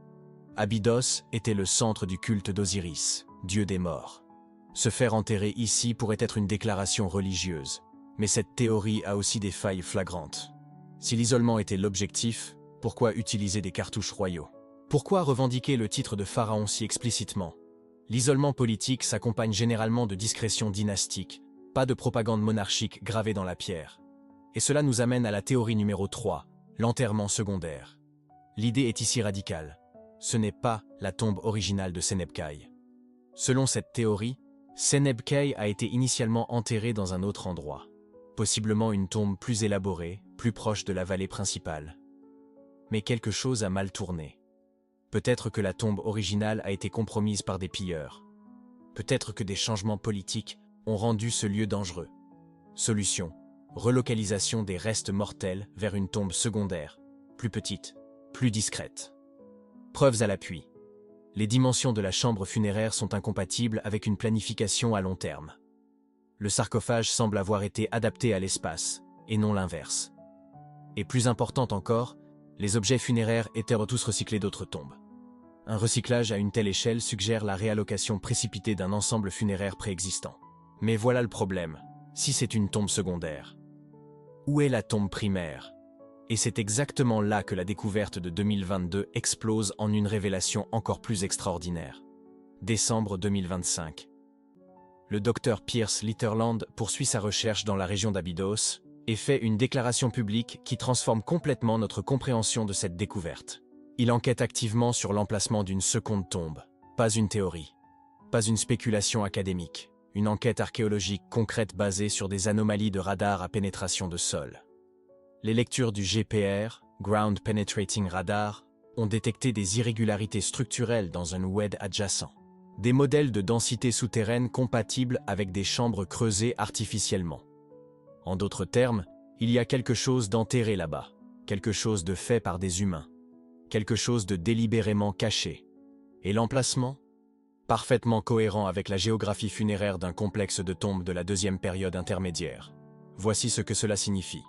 Abydos était le centre du culte d'Osiris, dieu des morts. Se faire enterrer ici pourrait être une déclaration religieuse, mais cette théorie a aussi des failles flagrantes. Si l'isolement était l'objectif, pourquoi utiliser des cartouches royaux? Pourquoi revendiquer le titre de pharaon si explicitement? L'isolement politique s'accompagne généralement de discrétion dynastique, pas de propagande monarchique gravée dans la pierre. Et cela nous amène à la théorie numéro 3, l'enterrement secondaire. L'idée est ici radicale. Ce n'est pas la tombe originale de Seneb-Kay. Selon cette théorie, Seneb-Kay a été initialement enterré dans un autre endroit, possiblement une tombe plus élaborée, plus proche de la vallée principale. Mais quelque chose a mal tourné. Peut-être que la tombe originale a été compromise par des pilleurs. Peut-être que des changements politiques ont rendu ce lieu dangereux. Solution: relocalisation des restes mortels vers une tombe secondaire, plus petite, plus discrète. Preuves à l'appui. Les dimensions de la chambre funéraire sont incompatibles avec une planification à long terme. Le sarcophage semble avoir été adapté à l'espace, et non l'inverse. Et plus important encore, les objets funéraires étaient tous recyclés d'autres tombes. Un recyclage à une telle échelle suggère la réallocation précipitée d'un ensemble funéraire préexistant. Mais voilà le problème, si c'est une tombe secondaire. Où est la tombe primaire? Et c'est exactement là que la découverte de 2022 explose en une révélation encore plus extraordinaire. Décembre 2025. Le docteur Piers Litherland poursuit sa recherche dans la région d'Abydos et fait une déclaration publique qui transforme complètement notre compréhension de cette découverte. Il enquête activement sur l'emplacement d'une seconde tombe. Pas une théorie, pas une spéculation académique, une enquête archéologique concrète basée sur des anomalies de radar à pénétration de sol. Les lectures du GPR, Ground Penetrating Radar, ont détecté des irrégularités structurelles dans un WED adjacent. Des modèles de densité souterraine compatibles avec des chambres creusées artificiellement. En d'autres termes, il y a quelque chose d'enterré là-bas, quelque chose de fait par des humains, quelque chose de délibérément caché. Et l'emplacement? Parfaitement cohérent avec la géographie funéraire d'un complexe de tombes de la deuxième période intermédiaire. Voici ce que cela signifie.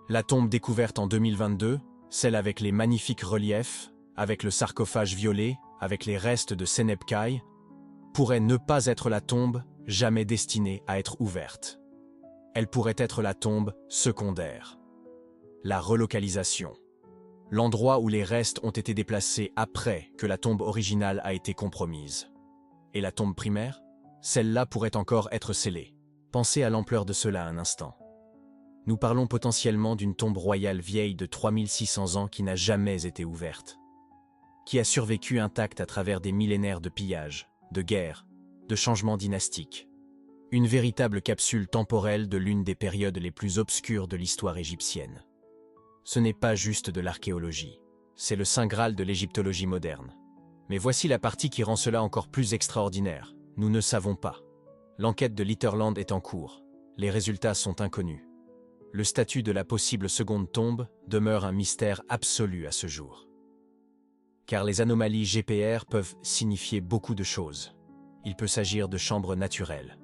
La tombe découverte en 2022, celle avec les magnifiques reliefs, avec le sarcophage violet, avec les restes de Seneb-Kay, pourrait ne pas être la tombe jamais destinée à être ouverte. Elle pourrait être la tombe secondaire. La relocalisation. L'endroit où les restes ont été déplacés après que la tombe originale a été compromise. Et la tombe primaire? Celle-là pourrait encore être scellée. Pensez à l'ampleur de cela un instant. Nous parlons potentiellement d'une tombe royale vieille de 3600 ans qui n'a jamais été ouverte, qui a survécu intacte à travers des millénaires de pillages, de guerres, de changements dynastiques. Une véritable capsule temporelle de l'une des périodes les plus obscures de l'histoire égyptienne. Ce n'est pas juste de l'archéologie, c'est le saint graal de l'égyptologie moderne. Mais voici la partie qui rend cela encore plus extraordinaire. Nous ne savons pas. L'enquête de Litherland est en cours. Les résultats sont inconnus. Le statut de la possible seconde tombe demeure un mystère absolu à ce jour. Car les anomalies GPR peuvent signifier beaucoup de choses. Il peut s'agir de chambres naturelles,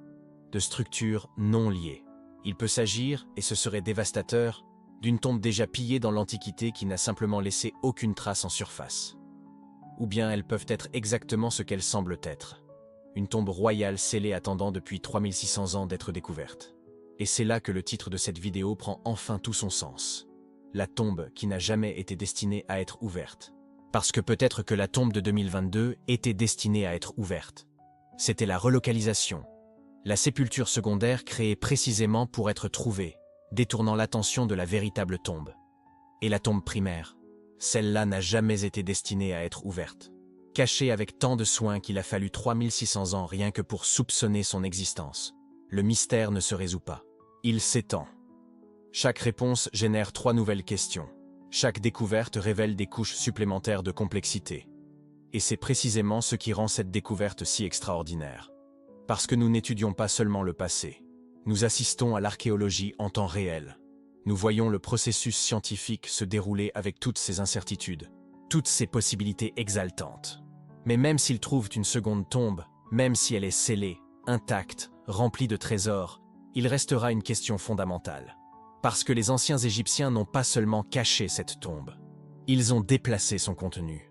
de structures non liées. Il peut s'agir, et ce serait dévastateur, d'une tombe déjà pillée dans l'Antiquité qui n'a simplement laissé aucune trace en surface. Ou bien elles peuvent être exactement ce qu'elles semblent être. Une tombe royale scellée attendant depuis 3600 ans d'être découverte. Et c'est là que le titre de cette vidéo prend enfin tout son sens. La tombe qui n'a jamais été destinée à être ouverte. Parce que peut-être que la tombe de 2022 était destinée à être ouverte. C'était la relocalisation. La sépulture secondaire créée précisément pour être trouvée, détournant l'attention de la véritable tombe. Et la tombe primaire, celle-là n'a jamais été destinée à être ouverte. Cachée avec tant de soin qu'il a fallu 3600 ans rien que pour soupçonner son existence. Le mystère ne se résout pas. Il s'étend. Chaque réponse génère 3 nouvelles questions. Chaque découverte révèle des couches supplémentaires de complexité. Et c'est précisément ce qui rend cette découverte si extraordinaire. Parce que nous n'étudions pas seulement le passé. Nous assistons à l'archéologie en temps réel. Nous voyons le processus scientifique se dérouler avec toutes ses incertitudes, toutes ses possibilités exaltantes. Mais même s'ils trouvent une seconde tombe, même si elle est scellée, intacte, remplie de trésors, il restera une question fondamentale. Parce que les anciens Égyptiens n'ont pas seulement caché cette tombe, ils ont déplacé son contenu.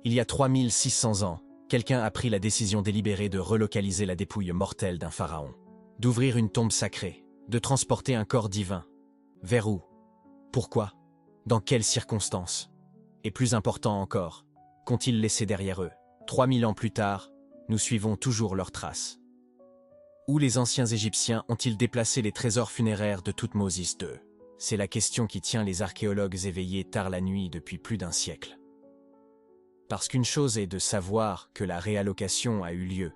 Il y a 3600 ans, quelqu'un a pris la décision délibérée de relocaliser la dépouille mortelle d'un pharaon, d'ouvrir une tombe sacrée, de transporter un corps divin. Vers où? Pourquoi? Dans quelles circonstances? Et plus important encore, qu'ont-ils laissé derrière eux? 3000 ans plus tard, nous suivons toujours leurs traces. Où les anciens Égyptiens ont-ils déplacé les trésors funéraires de Thoutmôsis II? C'est la question qui tient les archéologues éveillés tard la nuit depuis plus d'un siècle. Parce qu'une chose est de savoir que la réallocation a eu lieu.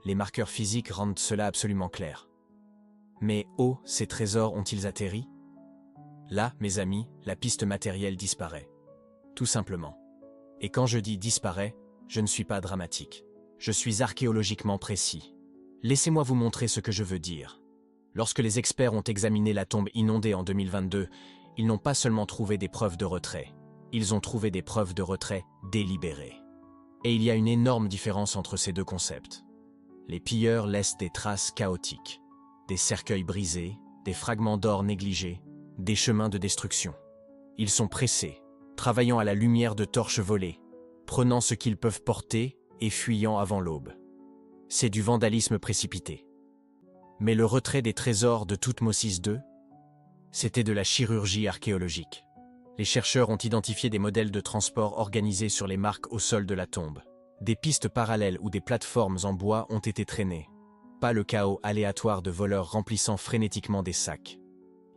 Les marqueurs physiques rendent cela absolument clair. Mais où ces trésors ont-ils atterri? Là, mes amis, la piste matérielle disparaît. Tout simplement. Et quand je dis disparaît, je ne suis pas dramatique. Je suis archéologiquement précis. Laissez-moi vous montrer ce que je veux dire. Lorsque les experts ont examiné la tombe inondée en 2022, ils n'ont pas seulement trouvé des preuves de retrait, ils ont trouvé des preuves de retrait délibérées. Et il y a une énorme différence entre ces deux concepts. Les pilleurs laissent des traces chaotiques, des cercueils brisés, des fragments d'or négligés, des chemins de destruction. Ils sont pressés, travaillant à la lumière de torches volées, prenant ce qu'ils peuvent porter et fuyant avant l'aube. C'est du vandalisme précipité. Mais le retrait des trésors de Thoutmôsis II, c'était de la chirurgie archéologique. Les chercheurs ont identifié des modèles de transport organisés sur les marques au sol de la tombe. Des pistes parallèles ou des plateformes en bois ont été traînées. Pas le chaos aléatoire de voleurs remplissant frénétiquement des sacs.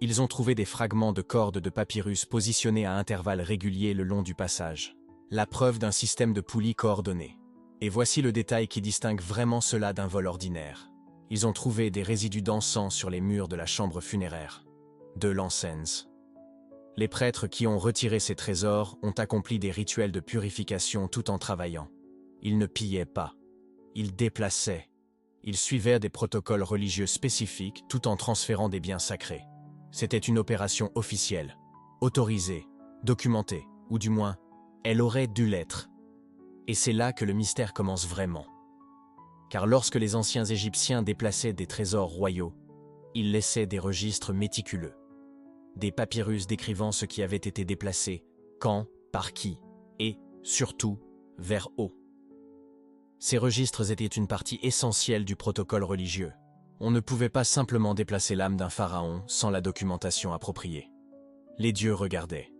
Ils ont trouvé des fragments de cordes de papyrus positionnés à intervalles réguliers le long du passage. La preuve d'un système de poulies coordonné. Et voici le détail qui distingue vraiment cela d'un vol ordinaire. Ils ont trouvé des résidus d'encens sur les murs de la chambre funéraire. De l'encens. Les prêtres qui ont retiré ces trésors ont accompli des rituels de purification tout en travaillant. Ils ne pillaient pas. Ils déplaçaient. Ils suivaient des protocoles religieux spécifiques tout en transférant des biens sacrés. C'était une opération officielle, autorisée, documentée, ou du moins, elle aurait dû l'être. Et c'est là que le mystère commence vraiment. Car lorsque les anciens Égyptiens déplaçaient des trésors royaux, ils laissaient des registres méticuleux. Des papyrus décrivant ce qui avait été déplacé, quand, par qui, et, surtout, vers où. Ces registres étaient une partie essentielle du protocole religieux. On ne pouvait pas simplement déplacer l'âme d'un pharaon sans la documentation appropriée. Les dieux regardaient.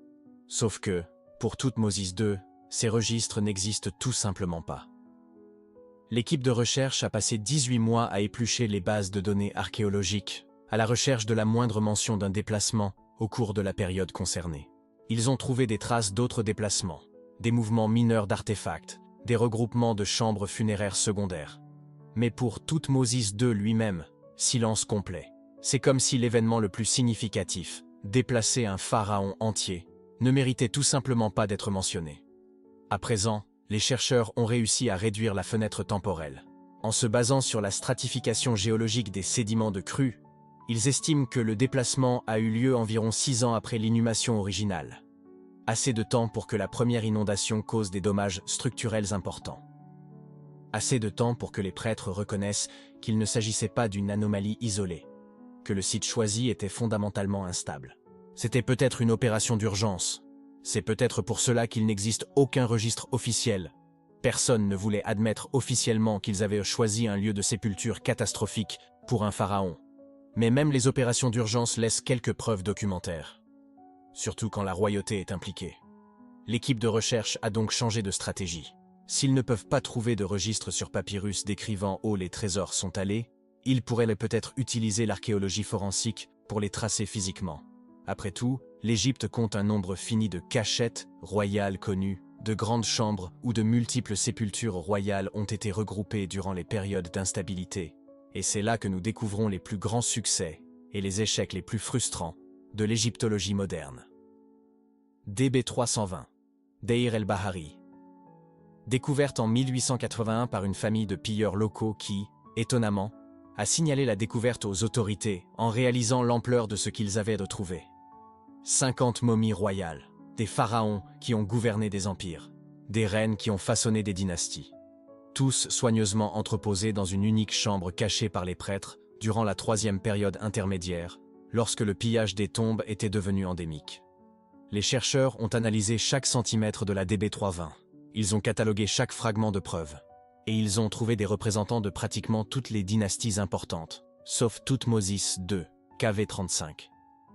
Sauf que, pour Thoutmôsis II, ces registres n'existent tout simplement pas. L'équipe de recherche a passé 18 mois à éplucher les bases de données archéologiques, à la recherche de la moindre mention d'un déplacement au cours de la période concernée. Ils ont trouvé des traces d'autres déplacements, des mouvements mineurs d'artefacts, des regroupements de chambres funéraires secondaires. Mais pour Thoutmôsis II lui-même, silence complet. C'est comme si l'événement le plus significatif, déplacer un pharaon entier, ne méritait tout simplement pas d'être mentionné. À présent, Les chercheurs ont réussi à réduire la fenêtre temporelle. En se basant sur la stratification géologique des sédiments de crue, ils estiment que le déplacement a eu lieu environ 6 ans après l'inhumation originale. Assez de temps pour que la première inondation cause des dommages structurels importants. Assez de temps pour que les prêtres reconnaissent qu'il ne s'agissait pas d'une anomalie isolée, que le site choisi était fondamentalement instable. C'était peut-être une opération d'urgence. C'est peut-être pour cela qu'il n'existe aucun registre officiel. Personne ne voulait admettre officiellement qu'ils avaient choisi un lieu de sépulture catastrophique pour un pharaon. Mais même les opérations d'urgence laissent quelques preuves documentaires. Surtout quand la royauté est impliquée. L'équipe de recherche a donc changé de stratégie. S'ils ne peuvent pas trouver de registre sur papyrus décrivant où les trésors sont allés, ils pourraient peut-être utiliser l'archéologie forensique pour les tracer physiquement. Après tout, l'Égypte compte un nombre fini de cachettes royales connues, de grandes chambres où de multiples sépultures royales ont été regroupées durant les périodes d'instabilité. Et c'est là que nous découvrons les plus grands succès et les échecs les plus frustrants de l'égyptologie moderne. DB 320, Deir el-Bahari. Découverte en 1881 par une famille de pilleurs locaux qui, étonnamment, a signalé la découverte aux autorités en réalisant l'ampleur de ce qu'ils avaient retrouvé. 50 momies royales, des pharaons qui ont gouverné des empires, des reines qui ont façonné des dynasties. Tous soigneusement entreposés dans une unique chambre cachée par les prêtres durant la 3e période intermédiaire, lorsque le pillage des tombes était devenu endémique. Les chercheurs ont analysé chaque centimètre de la DB 320. Ils ont catalogué chaque fragment de preuve. Et ils ont trouvé des représentants de pratiquement toutes les dynasties importantes, sauf Thoutmôsis II, KV35,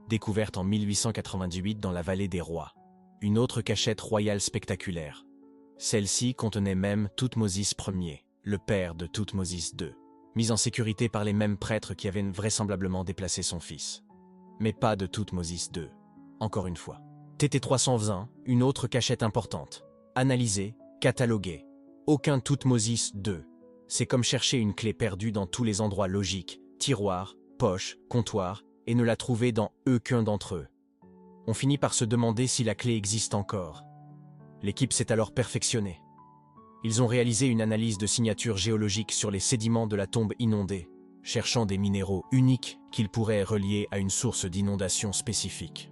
découverte en 1898 dans la vallée des rois. Une autre cachette royale spectaculaire. Celle-ci contenait même Thoutmôsis Ier, le père de Thoutmôsis II, mis en sécurité par les mêmes prêtres qui avaient vraisemblablement déplacé son fils. Mais pas de Thoutmôsis II. Encore une fois. TT 320, une autre cachette importante. Analysée, cataloguée. Aucun Thoutmôsis II. C'est comme chercher une clé perdue dans tous les endroits logiques, tiroirs, poches, comptoirs, et ne la trouver dans aucun d'entre eux. On finit par se demander si la clé existe encore. L'équipe s'est alors perfectionnée. Ils ont réalisé une analyse de signatures géologiques sur les sédiments de la tombe inondée, cherchant des minéraux uniques qu'ils pourraient relier à une source d'inondation spécifique.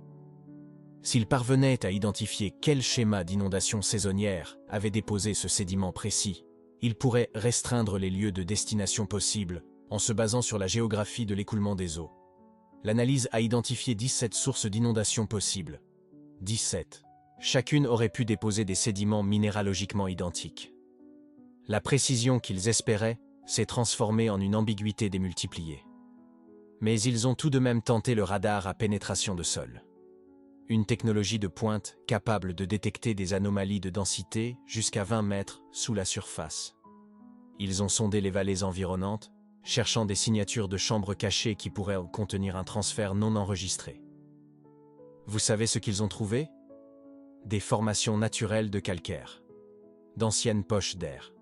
S'ils parvenaient à identifier quel schéma d'inondation saisonnière avait déposé ce sédiment précis, ils pourraient restreindre les lieux de destination possibles en se basant sur la géographie de l'écoulement des eaux. L'analyse a identifié 17 sources d'inondation possibles. 17. Chacune aurait pu déposer des sédiments minéralogiquement identiques. La précision qu'ils espéraient s'est transformée en une ambiguïté démultipliée. Mais ils ont tout de même tenté le radar à pénétration de sol. Une technologie de pointe capable de détecter des anomalies de densité jusqu'à 20 mètres sous la surface. Ils ont sondé les vallées environnantes, cherchant des signatures de chambres cachées qui pourraient contenir un transfert non enregistré. Vous savez ce qu'ils ont trouvé? Des formations naturelles de calcaire, d'anciennes poches d'air,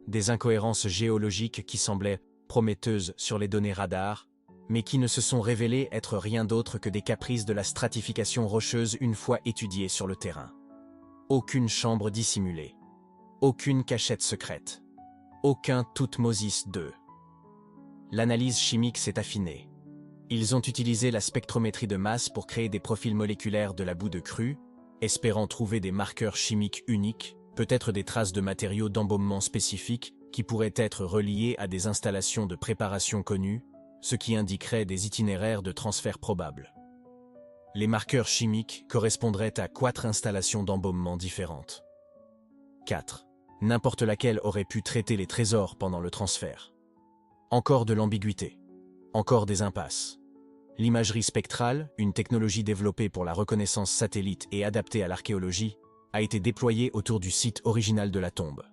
des incohérences géologiques qui semblaient prometteuses sur les données radar, mais qui ne se sont révélées être rien d'autre que des caprices de la stratification rocheuse une fois étudiées sur le terrain. Aucune chambre dissimulée, aucune cachette secrète, aucun Thoutmôsis II. L'analyse chimique s'est affinée. Ils ont utilisé la spectrométrie de masse pour créer des profils moléculaires de la boue de crue, espérant trouver des marqueurs chimiques uniques, peut-être des traces de matériaux d'embaumement spécifiques qui pourraient être reliés à des installations de préparation connues, ce qui indiquerait des itinéraires de transfert probables. Les marqueurs chimiques correspondraient à 4 installations d'embaumement différentes. 4. N'importe laquelle aurait pu traiter les trésors pendant le transfert. Encore de l'ambiguïté. Encore des impasses. L'imagerie spectrale, une technologie développée pour la reconnaissance satellite et adaptée à l'archéologie, a été déployée autour du site original de la tombe.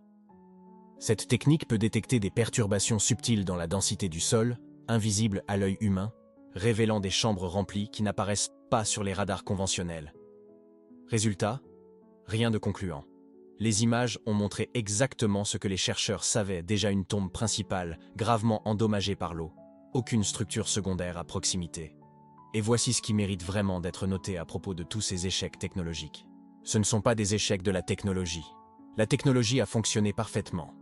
Cette technique peut détecter des perturbations subtiles dans la densité du sol, invisibles à l'œil humain, révélant des chambres remplies qui n'apparaissent pas sur les radars conventionnels. Résultat, rien de concluant. Les images ont montré exactement ce que les chercheurs savaient déjà: une tombe principale, gravement endommagée par l'eau. Aucune structure secondaire à proximité. Et voici ce qui mérite vraiment d'être noté à propos de tous ces échecs technologiques. Ce ne sont pas des échecs de la technologie. La technologie a fonctionné parfaitement.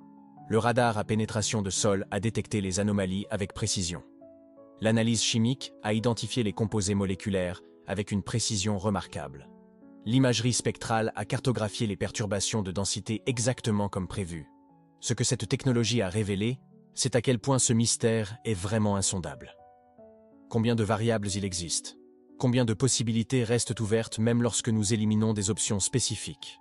Le radar à pénétration de sol a détecté les anomalies avec précision. L'analyse chimique a identifié les composés moléculaires avec une précision remarquable. L'imagerie spectrale a cartographié les perturbations de densité exactement comme prévu. Ce que cette technologie a révélé, c'est à quel point ce mystère est vraiment insondable. Combien de variables il existe? Combien de possibilités restent ouvertes même lorsque nous éliminons des options spécifiques?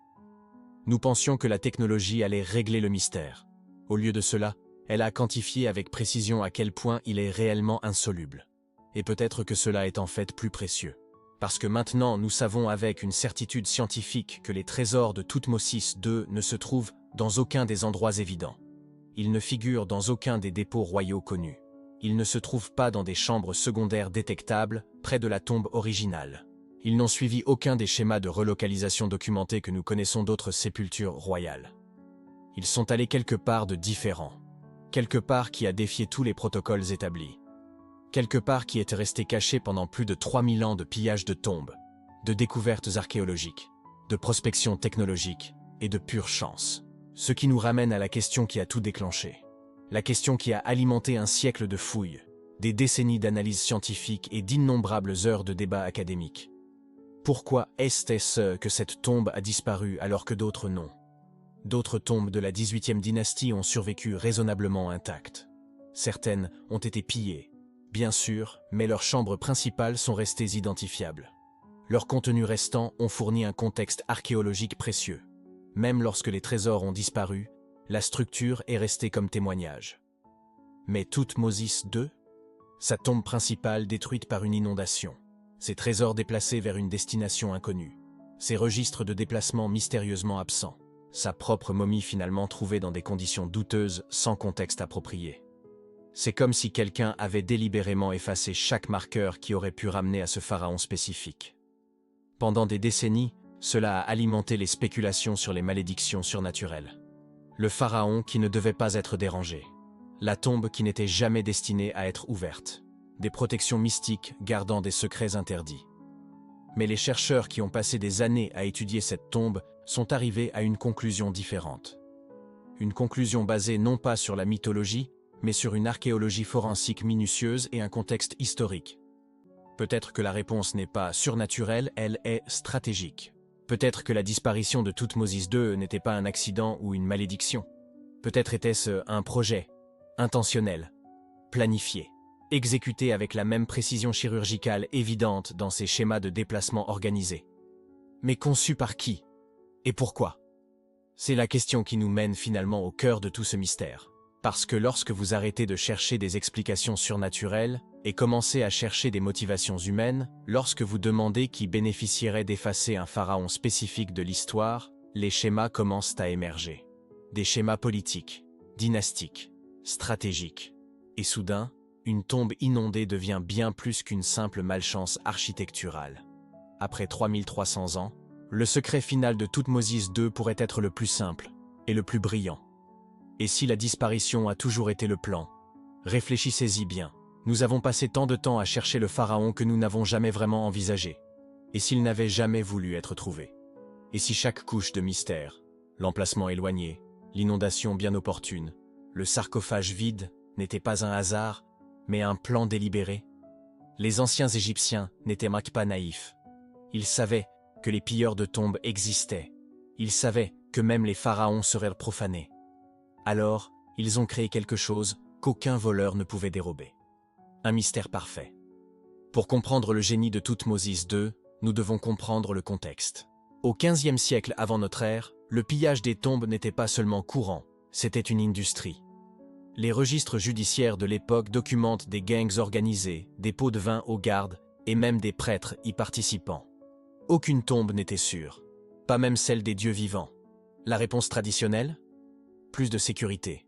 Nous pensions que la technologie allait régler le mystère. Au lieu de cela, elle a quantifié avec précision à quel point il est réellement insoluble. Et peut-être que cela est en fait plus précieux. Parce que maintenant, nous savons avec une certitude scientifique que les trésors de Toutmosis II ne se trouvent dans aucun des endroits évidents. Ils ne figurent dans aucun des dépôts royaux connus. Ils ne se trouvent pas dans des chambres secondaires détectables, près de la tombe originale. Ils n'ont suivi aucun des schémas de relocalisation documentés que nous connaissons d'autres sépultures royales. Ils sont allés quelque part de différent. Quelque part qui a défié tous les protocoles établis. Quelque part qui est resté caché pendant plus de 3000 ans de pillage de tombes, de découvertes archéologiques, de prospection technologique et de pure chance. Ce qui nous ramène à la question qui a tout déclenché. La question qui a alimenté un siècle de fouilles, des décennies d'analyses scientifiques et d'innombrables heures de débats académiques. Pourquoi est-ce que cette tombe a disparu alors que d'autres non? D'autres tombes de la 18e dynastie ont survécu raisonnablement intactes. Certaines ont été pillées, bien sûr, mais leurs chambres principales sont restées identifiables. Leurs contenus restants ont fourni un contexte archéologique précieux. Même lorsque les trésors ont disparu, la structure est restée comme témoignage. Mais Toutmosis II, sa tombe principale détruite par une inondation, ses trésors déplacés vers une destination inconnue, ses registres de déplacement mystérieusement absents, sa propre momie finalement trouvée dans des conditions douteuses sans contexte approprié. C'est comme si quelqu'un avait délibérément effacé chaque marqueur qui aurait pu ramener à ce pharaon spécifique. Pendant des décennies, cela a alimenté les spéculations sur les malédictions surnaturelles. Le pharaon qui ne devait pas être dérangé. La tombe qui n'était jamais destinée à être ouverte. Des protections mystiques gardant des secrets interdits. Mais les chercheurs qui ont passé des années à étudier cette tombe sont arrivés à une conclusion différente. Une conclusion basée non pas sur la mythologie, mais sur une archéologie forensique minutieuse et un contexte historique. Peut-être que la réponse n'est pas surnaturelle, elle est stratégique. Peut-être que la disparition de Toutmosis II n'était pas un accident ou une malédiction. Peut-être était-ce un projet, intentionnel, planifié, exécuté avec la même précision chirurgicale évidente dans ses schémas de déplacement organisés. Mais conçu par qui? Et pourquoi? C'est la question qui nous mène finalement au cœur de tout ce mystère. Parce que lorsque vous arrêtez de chercher des explications surnaturelles et commencez à chercher des motivations humaines, lorsque vous demandez qui bénéficierait d'effacer un pharaon spécifique de l'histoire, les schémas commencent à émerger. Des schémas politiques, dynastiques, stratégiques. Et soudain, une tombe inondée devient bien plus qu'une simple malchance architecturale. Après 3300 ans, le secret final de Toutmosis II pourrait être le plus simple et le plus brillant. Et si la disparition a toujours été le plan? Réfléchissez-y bien. Nous avons passé tant de temps à chercher le pharaon que nous n'avons jamais vraiment envisagé. Et s'il n'avait jamais voulu être trouvé? Et si chaque couche de mystère, l'emplacement éloigné, l'inondation bien opportune, le sarcophage vide, n'était pas un hasard, mais un plan délibéré? Les anciens Égyptiens n'étaient pas naïfs. Ils savaient que les pilleurs de tombes existaient. Ils savaient que même les pharaons seraient profanés. Alors, ils ont créé quelque chose qu'aucun voleur ne pouvait dérober. Un mystère parfait. Pour comprendre le génie de Toutmosis II, nous devons comprendre le contexte. Au XVe siècle avant notre ère, le pillage des tombes n'était pas seulement courant, c'était une industrie. Les registres judiciaires de l'époque documentent des gangs organisés, des pots de vin aux gardes et même des prêtres y participant. Aucune tombe n'était sûre, pas même celle des dieux vivants. La réponse traditionnelle? Plus de sécurité,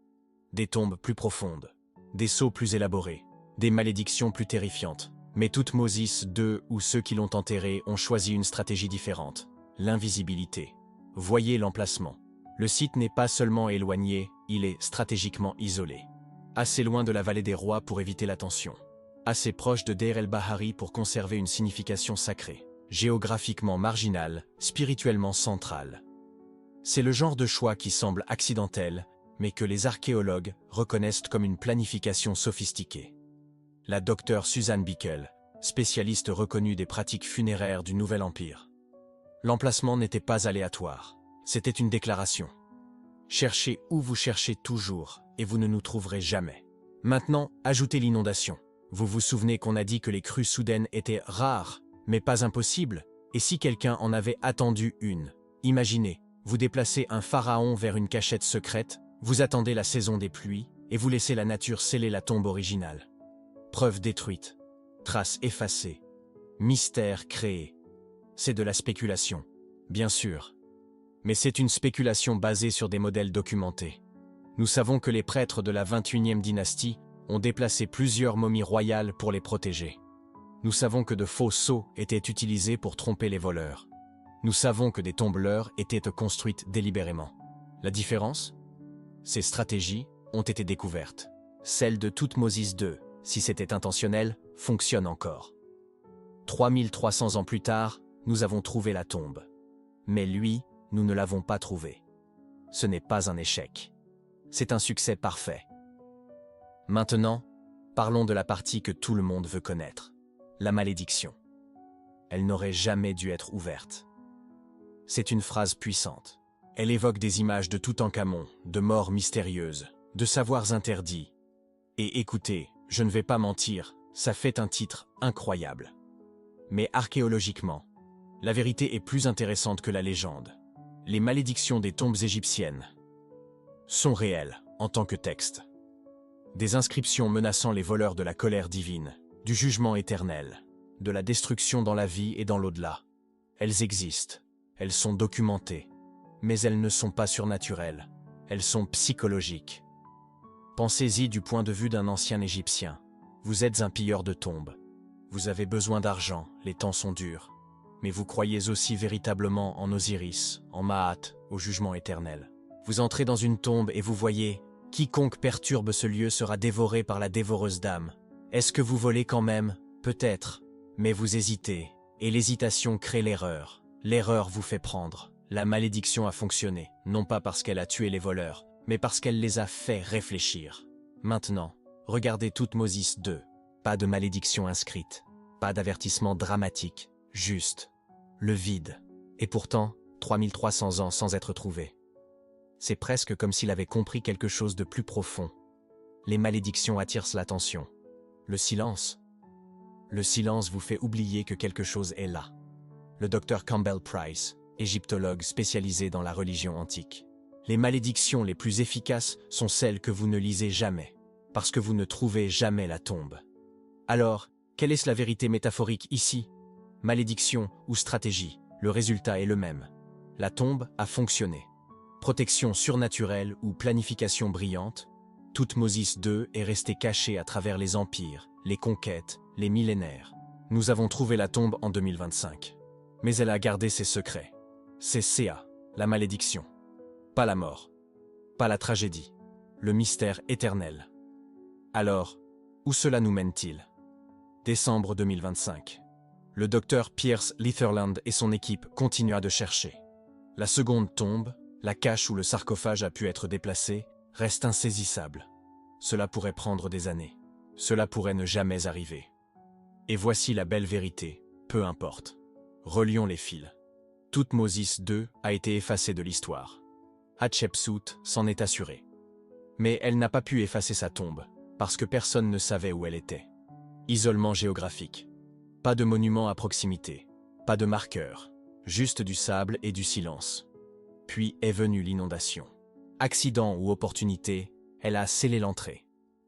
des tombes plus profondes, des sceaux plus élaborés, des malédictions plus terrifiantes. Mais Toutmosis II ou ceux qui l'ont enterré ont choisi une stratégie différente, l'invisibilité. Voyez l'emplacement. Le site n'est pas seulement éloigné, il est stratégiquement isolé. Assez loin de la vallée des rois pour éviter l'attention. Assez proche de Deir el-Bahari pour conserver une signification sacrée. Géographiquement marginale, spirituellement centrale. C'est le genre de choix qui semble accidentel, mais que les archéologues reconnaissent comme une planification sophistiquée. La docteure Susan Bickel, spécialiste reconnue des pratiques funéraires du Nouvel Empire. L'emplacement n'était pas aléatoire, c'était une déclaration. Cherchez où vous cherchez toujours, et vous ne nous trouverez jamais. Maintenant, ajoutez l'inondation. Vous vous souvenez qu'on a dit que les crues soudaines étaient rares, mais pas impossibles, et si quelqu'un en avait attendu une? Imaginez, vous déplacez un pharaon vers une cachette secrète, vous attendez la saison des pluies, et vous laissez la nature sceller la tombe originale. Preuve détruite, traces effacées, mystère créé. C'est de la spéculation, bien sûr. Mais c'est une spéculation basée sur des modèles documentés. Nous savons que les prêtres de la 21e dynastie ont déplacé plusieurs momies royales pour les protéger. Nous savons que de faux sceaux étaient utilisés pour tromper les voleurs. Nous savons que des tombes leurres étaient construites délibérément. La différence? Ces stratégies ont été découvertes. Celle de Thoutmôsis II, si c'était intentionnel, fonctionne encore. 3300 ans plus tard, nous avons trouvé la tombe. Mais lui, nous ne l'avons pas trouvé. Ce n'est pas un échec. C'est un succès parfait. Maintenant, parlons de la partie que tout le monde veut connaître. La malédiction. Elle n'aurait jamais dû être ouverte. C'est une phrase puissante. Elle évoque des images de Toutankhamon, de morts mystérieuses, de savoirs interdits. Et écoutez, je ne vais pas mentir, ça fait un titre incroyable. Mais archéologiquement, la vérité est plus intéressante que la légende. Les malédictions des tombes égyptiennes sont réelles en tant que texte. Des inscriptions menaçant les voleurs de la colère divine, du jugement éternel, de la destruction dans la vie et dans l'au-delà. Elles existent, elles sont documentées, mais elles ne sont pas surnaturelles, elles sont psychologiques. Pensez-y du point de vue d'un ancien Égyptien. Vous êtes un pilleur de tombes. Vous avez besoin d'argent, les temps sont durs. Mais vous croyez aussi véritablement en Osiris, en Maat, au jugement éternel. Vous entrez dans une tombe et vous voyez « Quiconque perturbe ce lieu sera dévoré par la dévoreuse dame ». Est-ce que vous volez quand même? Peut-être. Mais vous hésitez, et l'hésitation crée l'erreur. L'erreur vous fait prendre. La malédiction a fonctionné, non pas parce qu'elle a tué les voleurs, mais parce qu'elle les a fait réfléchir. Maintenant, regardez Thoutmôsis II. Pas de malédiction inscrite, pas d'avertissement dramatique, juste le vide. Et pourtant, 3300 ans sans être trouvé. C'est presque comme s'il avait compris quelque chose de plus profond. Les malédictions attirent l'attention. Le silence vous fait oublier que quelque chose est là. Le docteur Campbell Price, égyptologue spécialisé dans la religion antique. Les malédictions les plus efficaces sont celles que vous ne lisez jamais, parce que vous ne trouvez jamais la tombe. Alors, quelle est la vérité métaphorique ici? Malédiction ou stratégie, le résultat est le même. La tombe a fonctionné. Protection surnaturelle ou planification brillante, Thoutmôsis II est resté caché à travers les empires, les conquêtes, les millénaires. Nous avons trouvé la tombe en 2025. Mais elle a gardé ses secrets. C'est Séa, la malédiction. Pas la mort. Pas la tragédie. Le mystère éternel. Alors, où cela nous mène-t-il? Décembre 2025. Le docteur Piers Litherland et son équipe continuent de chercher. La seconde tombe, la cache où le sarcophage a pu être déplacé, reste insaisissable. Cela pourrait prendre des années. Cela pourrait ne jamais arriver. Et voici la belle vérité, peu importe. Relions les fils. Thoutmôsis II a été effacée de l'histoire. Hatshepsut s'en est assurée. Mais elle n'a pas pu effacer sa tombe, parce que personne ne savait où elle était. Isolement géographique. Pas de monument à proximité. Pas de marqueur. Juste du sable et du silence. Puis est venue l'inondation. Accident ou opportunité, elle a scellé l'entrée.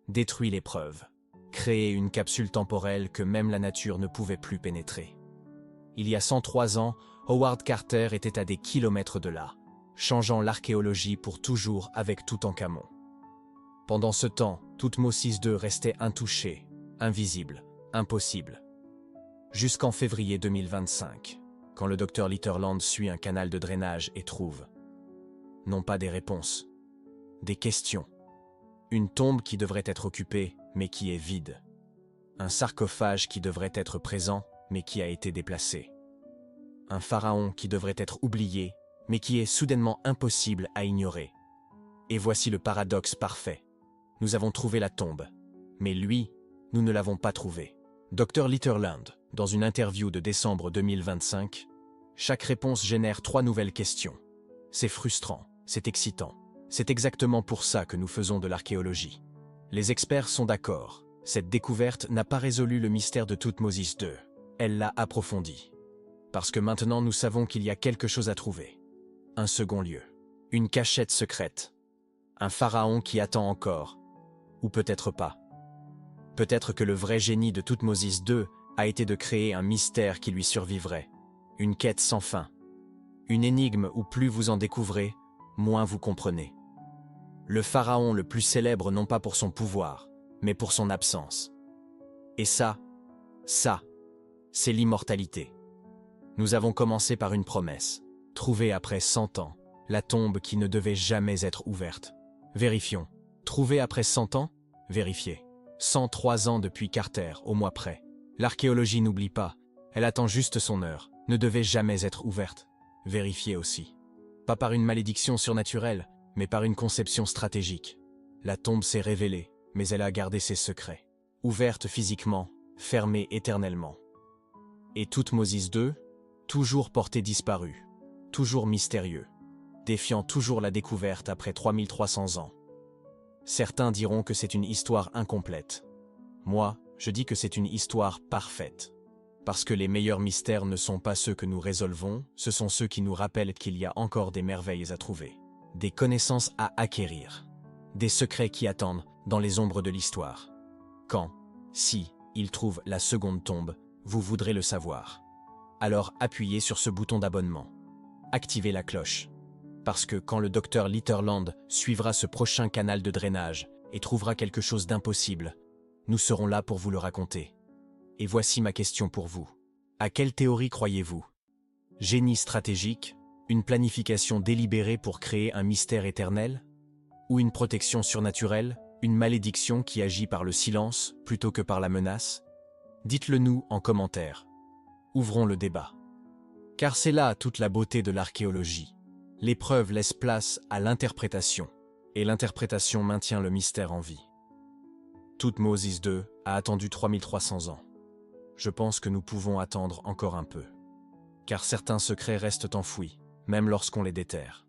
Détruit les preuves. Créé une capsule temporelle que même la nature ne pouvait plus pénétrer. Il y a 103 ans, Howard Carter était à des kilomètres de là, changeant l'archéologie pour toujours avec Toutankhamon. Pendant ce temps, Thoutmôsis II restait intouché, invisible, impossible. Jusqu'en février 2025, quand le docteur Litherland suit un canal de drainage et trouve, non pas des réponses, des questions. Une tombe qui devrait être occupée, mais qui est vide. Un sarcophage qui devrait être présent, mais qui a été déplacé. Un pharaon qui devrait être oublié, mais qui est soudainement impossible à ignorer. Et voici le paradoxe parfait. Nous avons trouvé la tombe, mais lui, nous ne l'avons pas trouvé. Dr. Litterland, dans une interview de décembre 2025, chaque réponse génère 3 nouvelles questions. C'est frustrant, c'est excitant. C'est exactement pour ça que nous faisons de l'archéologie. Les experts sont d'accord. Cette découverte n'a pas résolu le mystère de Toutmoses II. Elle l'a approfondi. Parce que maintenant nous savons qu'il y a quelque chose à trouver. Un second lieu. Une cachette secrète. Un pharaon qui attend encore. Ou peut-être pas. Peut-être que le vrai génie de Toutmoses II a été de créer un mystère qui lui survivrait. Une quête sans fin. Une énigme où plus vous en découvrez, moins vous comprenez. Le pharaon le plus célèbre non pas pour son pouvoir, mais pour son absence. Et ça, c'est l'immortalité. Nous avons commencé par une promesse, trouver après 100 ans, la tombe qui ne devait jamais être ouverte. Vérifions. Trouver après 100 ans? Vérifiez. 103 ans depuis Carter, au mois près. L'archéologie n'oublie pas, elle attend juste son heure, ne devait jamais être ouverte. Vérifiez aussi. Pas par une malédiction surnaturelle, mais par une conception stratégique. La tombe s'est révélée, mais elle a gardé ses secrets. Ouverte physiquement, fermée éternellement. Et Toutmoses II, toujours porté disparu, toujours mystérieux, défiant toujours la découverte après 3300 ans. Certains diront que c'est une histoire incomplète. Moi, je dis que c'est une histoire parfaite. Parce que les meilleurs mystères ne sont pas ceux que nous résolvons, ce sont ceux qui nous rappellent qu'il y a encore des merveilles à trouver. Des connaissances à acquérir, des secrets qui attendent dans les ombres de l'histoire. Quand, si, il trouve la seconde tombe, vous voudrez le savoir. Alors appuyez sur ce bouton d'abonnement. Activez la cloche. Parce que quand le Dr. Litterland suivra ce prochain canal de drainage et trouvera quelque chose d'impossible, nous serons là pour vous le raconter. Et voici ma question pour vous. À quelle théorie croyez-vous? Génie stratégique? Une planification délibérée pour créer un mystère éternel? Ou une protection surnaturelle, une malédiction qui agit par le silence plutôt que par la menace? Dites-le nous en commentaire. Ouvrons le débat. Car c'est là toute la beauté de l'archéologie. L'épreuve laisse place à l'interprétation, et l'interprétation maintient le mystère en vie. Toutmoses II a attendu 3300 ans. Je pense que nous pouvons attendre encore un peu. Car certains secrets restent enfouis, même lorsqu'on les déterre.